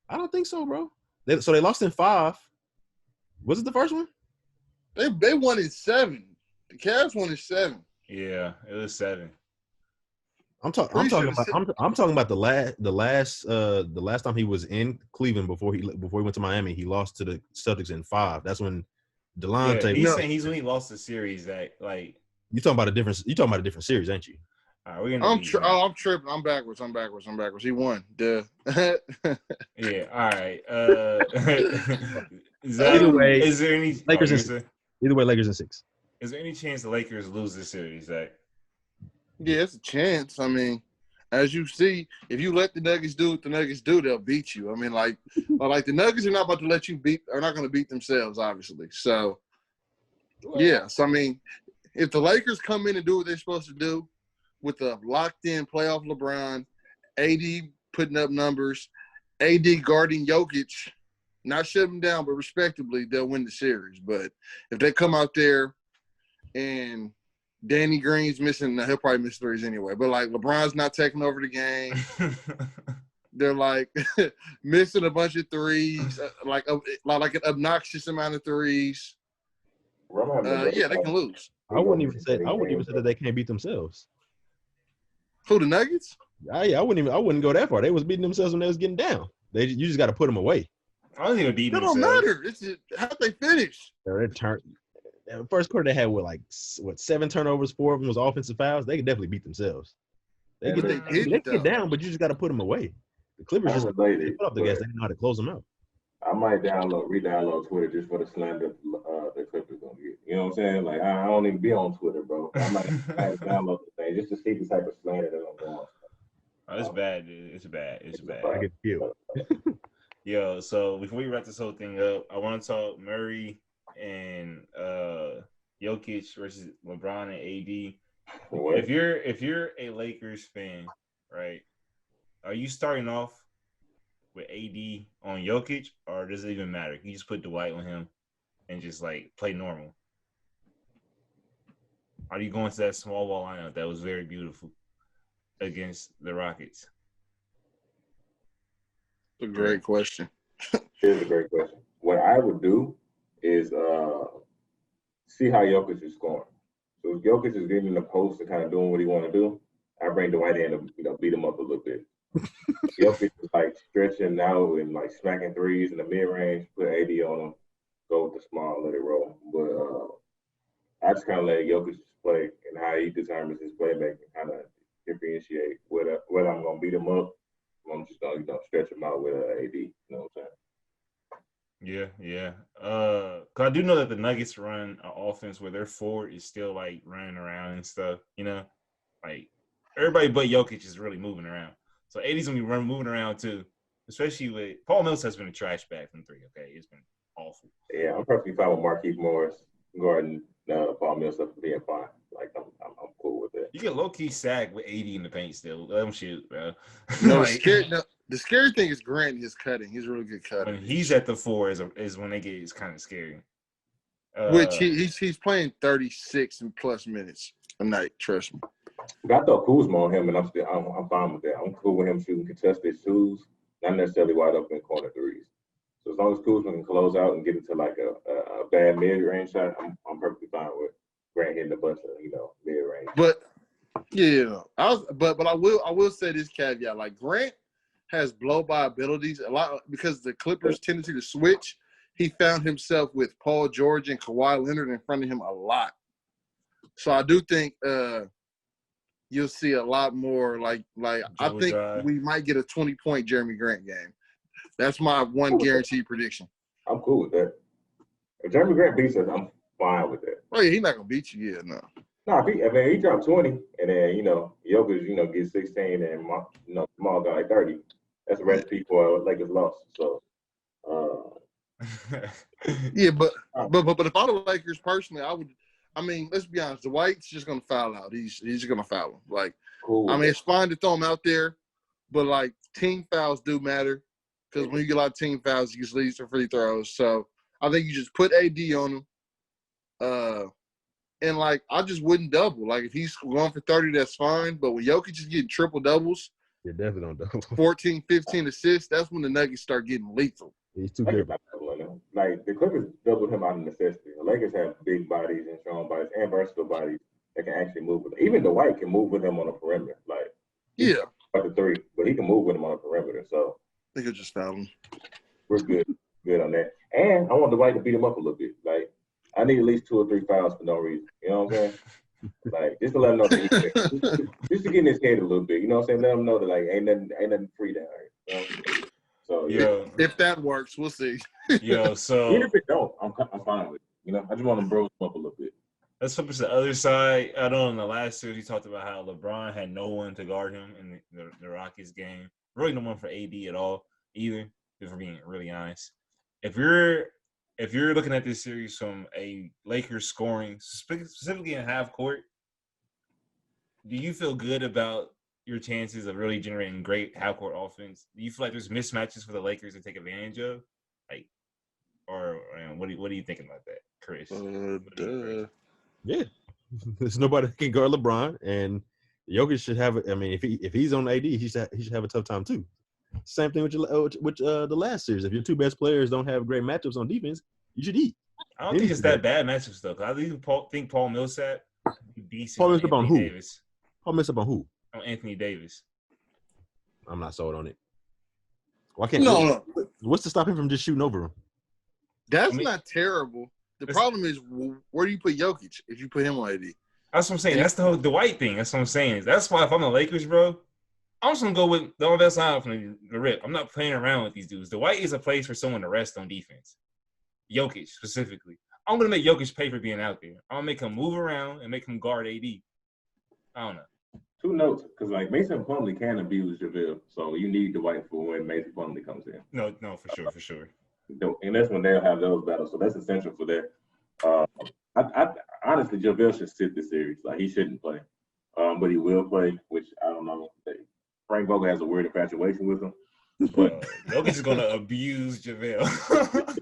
S1: I don't think so, bro. So they lost in 5. Was it the first one?
S4: They won in 7. The Cavs won in 7.
S2: Yeah, it was 7.
S1: I'm talking about the last time he was in Cleveland before he went to Miami. He lost to the Celtics in 5. That's when Delonte.
S2: Yeah, he's saying he's when he lost the series that like.
S1: You talking about a different series, ain't you?
S2: All right, we're gonna
S4: I'm tripping. I'm backwards. He won. Duh.
S2: Yeah. All right.
S1: Either way,
S2: is there any
S1: Lakers? Either way, Lakers in 6.
S2: Is there any chance the Lakers lose this series, Zach?
S4: Yeah, it's a chance. I mean, as you see, if you let the Nuggets do what the Nuggets do, they'll beat you. I mean, like the Nuggets are not about to let you are not going to beat themselves, obviously. So, yes, I mean, if the Lakers come in and do what they're supposed to do with a locked-in playoff LeBron, AD putting up numbers, AD guarding Jokic, not shut him down, but respectably, they'll win the series. But if they come out there and Danny Green's missing, he'll probably miss threes anyway. But, like, LeBron's not taking over the game. They're, like, missing a bunch of threes, like an obnoxious amount of threes. Yeah, they can lose.
S1: I wouldn't even say that they can't beat themselves.
S4: Who, the Nuggets?
S1: I wouldn't go that far. They was beating themselves when they was getting down. You just got to put them away.
S2: I don't even beat
S4: It don't matter. It's just how they finish.
S1: First quarter they had 7 turnovers, 4 of them was offensive fouls. They could definitely beat themselves. They get down, but you just got to put them away. The Clippers just put up the gas. They know how to close them out.
S3: I might re-download Twitter just for the slander the Clippers gonna get. You know what I'm saying? Like I don't even be on Twitter, bro. I might download the thing just to see the type of slander they're gonna go on.
S2: Oh, it's bad, dude. It's bad.
S1: I can feel.
S2: Yo, so before we wrap this whole thing up, I want to talk Murray and Jokic versus LeBron and AD.
S3: What?
S2: If you're a Lakers fan, right? Are you starting off with AD on Jokic, or does it even matter? You just put Dwight on him and just like play normal. Are you going to that small ball lineup that was very beautiful against the Rockets?
S4: It's a great question.
S3: Here's a great question. What I would do is see how Jokic is scoring. So if Jokic is getting in the post and kind of doing what he want to do, I bring Dwight in to beat him up a little bit. Jokic is like stretching out and like smacking threes in the mid range, put AD on him, go with the small, let it roll. But I just kind of let Jokic play and how he determines his playmaking, kind of differentiate whether I'm gonna beat him up. I'm just gonna stretch him out with AD. You know what I'm saying?
S2: Yeah. Cause I do know that the Nuggets run an offense where their forward is still like running around and stuff. You know, like everybody but Jokic is really moving around. So AD's gonna be moving around too, especially with Paul Mills has been a trash bag from 3. Okay, it's been awful.
S3: Yeah, I'm perfectly fine with Markieff Morris guarding Paul Millsap being fine. Like I'm cool with that.
S2: You get low key sack with AD in the paint still. Let him shoot, bro.
S4: No, the scary thing is Grant is cutting. He's a really good cutter.
S2: When he's at the 4 is when they get it's kind of scary.
S4: Which he's playing 36 and plus minutes a night. Trust me.
S3: But I thought Kuzma on him, and I'm fine with that. I'm cool with him shooting contested twos, not necessarily wide open corner threes. So as long as Kuzma can close out and get into like a bad mid-range shot, I'm perfectly fine with Grant hitting a bunch of mid-range.
S4: But yeah, but I will say this caveat: like Grant has blow-by abilities a lot because the Clippers' tendency to switch. He found himself with Paul George and Kawhi Leonard in front of him a lot. So I do think you'll see a lot more like I think we might get a 20-point Jeremy Grant game. That's my one guaranteed prediction.
S3: I'm cool with that. If Jeremy Grant beats us, I'm fine with that.
S4: Oh yeah, he's not gonna beat you. Yeah, no.
S3: No, he dropped 20, and then Jokic gets 16, and Jamal got like 30. That's a recipe for Lakers loss. So.
S4: Yeah, but if I were the Lakers personally, I would. I mean, let's be honest. Dwight's just gonna foul out. He's just gonna foul him. Like, cool. I mean, it's fine to throw him out there, but like team fouls do matter because when you get a lot of team fouls, you just lead some free throws. So I think you just put AD on him, And like I just wouldn't double. Like if he's going for 30, that's fine. But when Jokic is getting triple doubles,
S1: You're definitely don't double.
S4: 14, 15 assists, that's when the Nuggets start getting lethal.
S1: He's too
S3: Lakers
S1: good.
S3: not doubling him. Like the Clippers doubled him out of necessity. The Lakers have big bodies and strong bodies and versatile bodies that can actually move with him. Even Dwight can move with him on the perimeter. Like
S4: Yeah,
S3: about the three, but he can move with him on the perimeter. So
S4: they could just foul him.
S3: we're good on that. And I want Dwight to beat him up a little bit. Like I need at least 2 or 3 fouls for no reason. You know what I'm saying? Like just to let him know that he's there. Just to get in his head a little bit. You know what I'm saying? Let him know that like ain't nothing free down here. You know? So
S2: Yo,
S4: If that works, we'll see.
S2: yo, so
S3: even if it don't, I'm fine with it. You know, I just want to bro him up a little bit.
S2: let's flip to the other side. I know in the last series he talked about how LeBron had no one to guard him in the Rockets game. Really no one for AD at all either, if we're being really honest. If you're looking at this series from a Lakers scoring, specifically in half court, do you feel good about your chances of really generating great half court offense? Do you feel like there's mismatches for the Lakers to take advantage of? Like, or what are you thinking about that, Chris?
S1: Yeah. There's nobody that can guard LeBron, and Jokic should have. I mean, if he's on AD, he should have a tough time too. Same thing with the last series. If your two best players don't have great matchups on defense, you should eat.
S2: I don't think it's that bad matchups though. Cause I think Paul Millsap be decent.
S1: Paul Millsap on who?
S2: Davis.
S1: Paul Millsap on who?
S2: On Anthony Davis.
S1: I'm not sold on it. Why can't?
S4: No.
S1: What's to stop him from just shooting over him?
S4: That's not terrible. The problem is, where do you put Jokic if you put him on AD?
S2: That's what I'm saying. That's the whole Dwight thing. That's what I'm saying. That's why if I'm the Lakers, bro, I'm just gonna go with the best line from the rip. I'm not playing around with these dudes. Dwight is a place for someone to rest on defense. Jokic specifically. I'm gonna make Jokic pay for being out there. I'm gonna make him move around and make him guard AD. I don't know.
S3: 2 notes, because like Mason Plumlee can abuse JaVale, so you need Dwight for when Mason Plumlee comes in.
S2: No, for sure.
S3: And that's when they'll have those battles. So that's essential for that. I honestly, JaVale should sit this series. Like he shouldn't play, but he will play. Which I don't know. Frank Vogel has a weird infatuation with him. But
S2: Jokic is gonna abuse JaVale.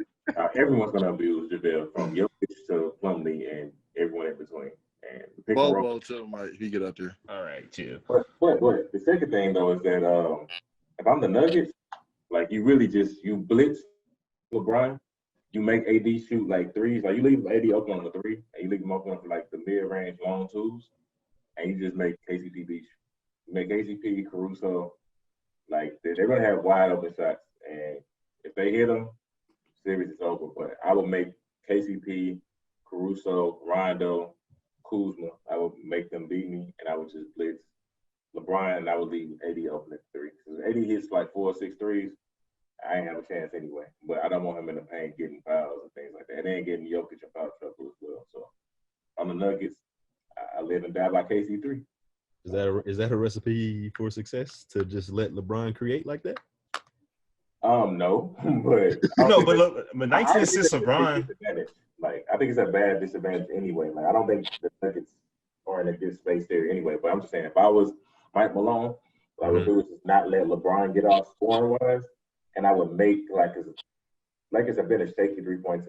S3: everyone's gonna abuse JaVale, from Jokic to Plumlee and everyone in between. And the pick and roll.
S4: Bobo too might he get up there.
S2: All right, chill.
S3: But the second thing though is that if I'm the Nuggets, like you really just you blitz LeBron, you make AD shoot like threes. Like you leave AD open on the 3, and you leave him open for like the mid-range long 2s, and you just make KCP beat you. You make KCP, Caruso, like they're gonna have wide open shots, and if they hit them, series is over. But I would make KCP, Caruso, Rondo, Kuzma. I would make them beat me, and I would just blitz LeBron, and I would leave AD open at 3. Because AD hits like 4 or 6 threes, I ain't have a chance anyway. But I don't want him in the paint getting fouls and things like that. And then getting Jokic in foul trouble as well. So on the Nuggets, I live and die by KC3.
S1: Is that a recipe for success to just let LeBron create like that?
S3: No, but
S2: but 19 assists, LeBron.
S3: Like I think it's a bad disadvantage anyway. Like I don't think the Nuggets are in a good space there anyway. But I'm just saying, if I was Mike Malone, what I would do is just not let LeBron get off scoring wise, and I would make Lakers have been a shaky 3-point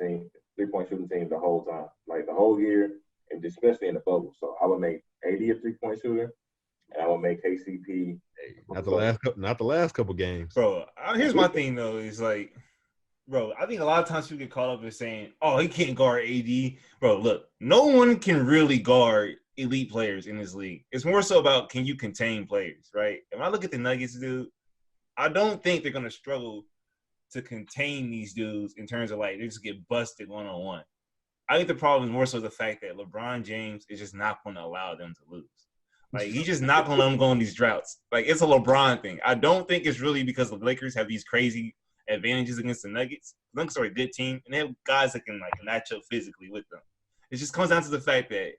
S3: shooting team the whole time, like the whole year, and especially in the bubble. So I would make AD a 3-point shooter, and I would make KCP.
S1: Not the last couple games,
S2: Bro, here's my thing though. Is like, bro, I think a lot of times people get caught up in saying, "Oh, he can't guard AD." Bro, look, no one can really guard elite players in this league. It's more so about can you contain players, right? If I look at the Nuggets, dude, I don't think they're gonna struggle to contain these dudes in terms of like they just get busted one-on-one. I think the problem is more so the fact that LeBron James is just not going to allow them to lose. Like he's just not going to let them go on these droughts. Like it's a LeBron thing. I don't think it's really because the Lakers have these crazy advantages against the Nuggets. The Nuggets are a good team, and they have guys that can like match up physically with them. It just comes down to the fact that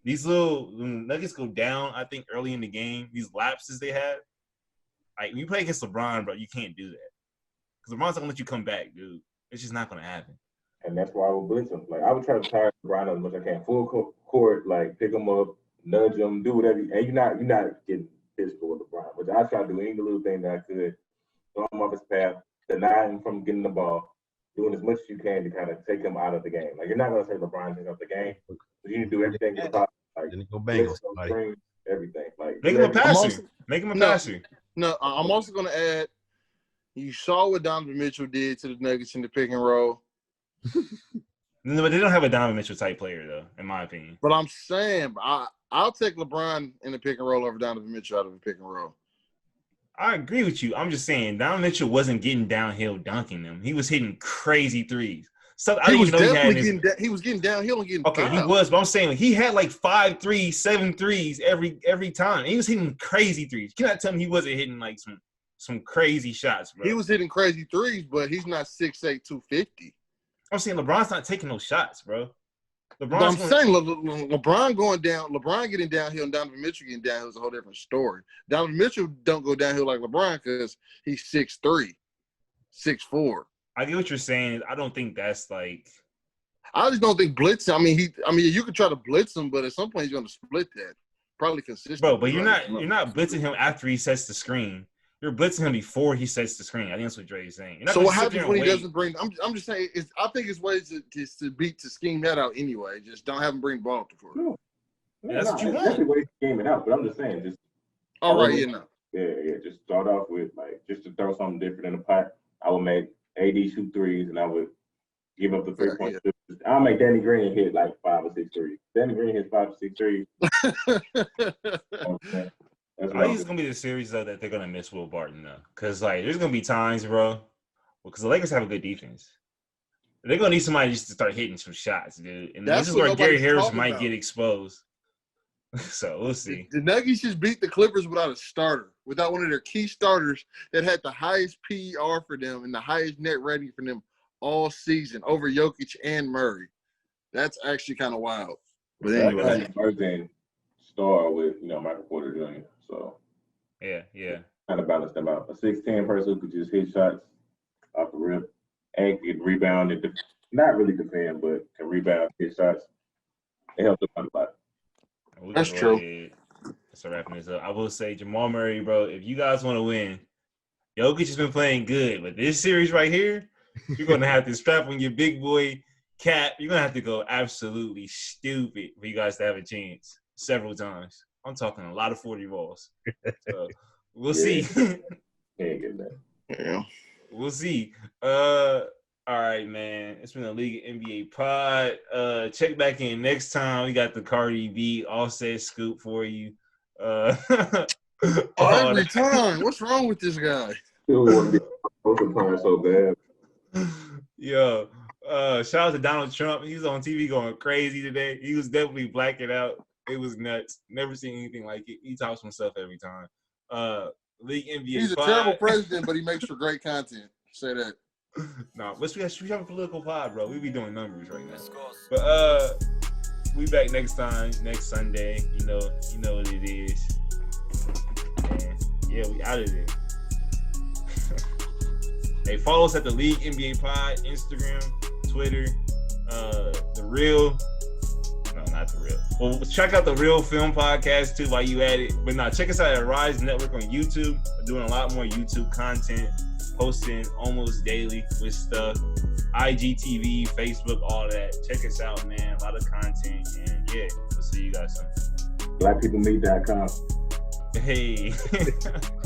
S2: these when Nuggets go down, I think early in the game, these lapses they have, like when you play against LeBron, bro, you can't do that. Because LeBron's not going to let you come back, dude. It's just not going to happen.
S3: And that's why I would blitz him. Like I would try to tire LeBron as much as I can. Full court, like pick him up, nudge him, do whatever. And you're not getting physical with LeBron. But I try to do any little thing that I could, throw him off his path, deny him from getting the ball, doing as much as you can to kind of take him out of the game. Like, you're not going to say LeBron takes out the game, but you need to do everything you possible. Like,
S1: Then he go bang on somebody.
S3: screen, everything. Like,
S2: Make him a passer.
S4: also-
S2: Make him a
S4: No.
S2: passer.
S4: No, I'm also going to add, you saw what Donovan Mitchell did to the Nuggets in the pick and roll.
S2: No, but they don't have a Donovan Mitchell type player though, in my opinion.
S4: But I'm saying, I'll take LeBron in the pick and roll over Donovan Mitchell out of the pick and roll.
S2: I agree with you. I'm just saying Donovan Mitchell wasn't getting downhill dunking them. He was hitting crazy threes. So I
S4: He
S2: didn't
S4: was
S2: even know he had
S4: definitely
S2: his,
S4: getting he was getting downhill and getting
S2: okay, he
S4: fouled.
S2: was, but I'm saying he had like 5 threes, 7 threes every time. He was hitting crazy threes. You cannot tell me he wasn't hitting like some crazy shots, bro.
S4: He was hitting crazy threes, but he's not 6'8", 250.
S2: I'm saying LeBron's not taking those shots, bro.
S4: But I'm saying LeBron going down, LeBron getting downhill and Donovan Mitchell getting downhill is a whole different story. Donovan Mitchell don't go downhill like LeBron because he's 6'3", 6'4".
S2: I get what you're saying. I don't think that's like.
S4: I just don't think blitz. I mean, you could try to blitz him, but at some point he's going to split that. Probably consistent.
S2: Bro, but you're not blitzing him after he sets the screen. You're blitzing him before he sets the screen. I think that's what Dre is saying. You're not
S4: So
S2: gonna
S4: what
S2: sit
S4: happens
S2: there
S4: when
S2: and
S4: he
S2: wait.
S4: doesn't bring? I'm just saying. I think his way to scheme that out anyway. Just don't have him bring the ball to court.
S3: No.
S2: Yeah, that's what you
S3: it's
S2: want.
S3: definitely ways to game it out, but I'm just saying, just
S4: All right, you know.
S3: yeah, just start off with like just to throw something different in the pot. I would make AD shoot threes, and I would give up the 3-point. I'll make Danny Green hit like 5 or 6 threes. Danny Green hits 5 or 6 threes. That's
S2: I think it's gonna be the series though that they're gonna miss Will Barton though, because like there's gonna be times, bro, because the Lakers have a good defense. They're gonna need somebody just to start hitting some shots, dude. And
S4: That's
S2: this is
S4: what
S2: where Gary
S4: nobody's
S2: Harris
S4: talking
S2: might
S4: about.
S2: get exposed. So we'll see.
S4: The Nuggets just beat the Clippers without a starter, without one of their key starters that had the highest PER for them and the highest net rating for them all season over Jokic and Murray. That's actually kind of wild. But anyway,
S3: Birthday star with Michael Porter Jr. So
S2: Yeah.
S3: kind of balance them out. A 6'10" person who could just hit shots off the rip and can rebound and not really defend, but can rebound, hit shots. It helps them out a lot.
S4: That's true.
S2: So wrapping this up, I will say Jamal Murray, bro. If you guys want to win, Jokic has been playing good, but this series right here, you're gonna have to strap on your big boy cap. You're gonna have to go absolutely stupid for you guys to have a chance several times. I'm talking a lot of 40 balls. So we'll see.
S3: Can't get that.
S4: yeah.
S2: We'll see. All right, man. It's been a League NBA pod. Check back in next time. We got the Cardi B Offset scoop for you.
S4: Every time. What's wrong with this guy?
S3: Still want to be multiplying so bad.
S2: Yo, shout out to Donald Trump. He was on TV going crazy today. He was definitely blacking out. It was nuts. Never seen anything like it. He talks himself every time. League NBA
S4: He's a
S2: pod.
S4: terrible president, but he makes for great content. Say that.
S2: No, but we have a political pod, bro. We be doing numbers right now. But we back next time, next Sunday. You know what it is. And yeah, we out of there. Hey, follow us at the League NBA Pod, Instagram, Twitter, the Real. No, not the Real. Well, check out the Real Film Podcast too while you at it. But no, check us out at Rise Network on YouTube. We're doing a lot more YouTube content. Posting almost daily with stuff, IGTV, Facebook, all that. Check us out, man. A lot of content, and yeah, we'll see you guys soon.
S3: BlackPeopleMeet.com.
S2: Hey.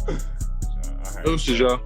S2: All right.
S4: Deuces, y'all.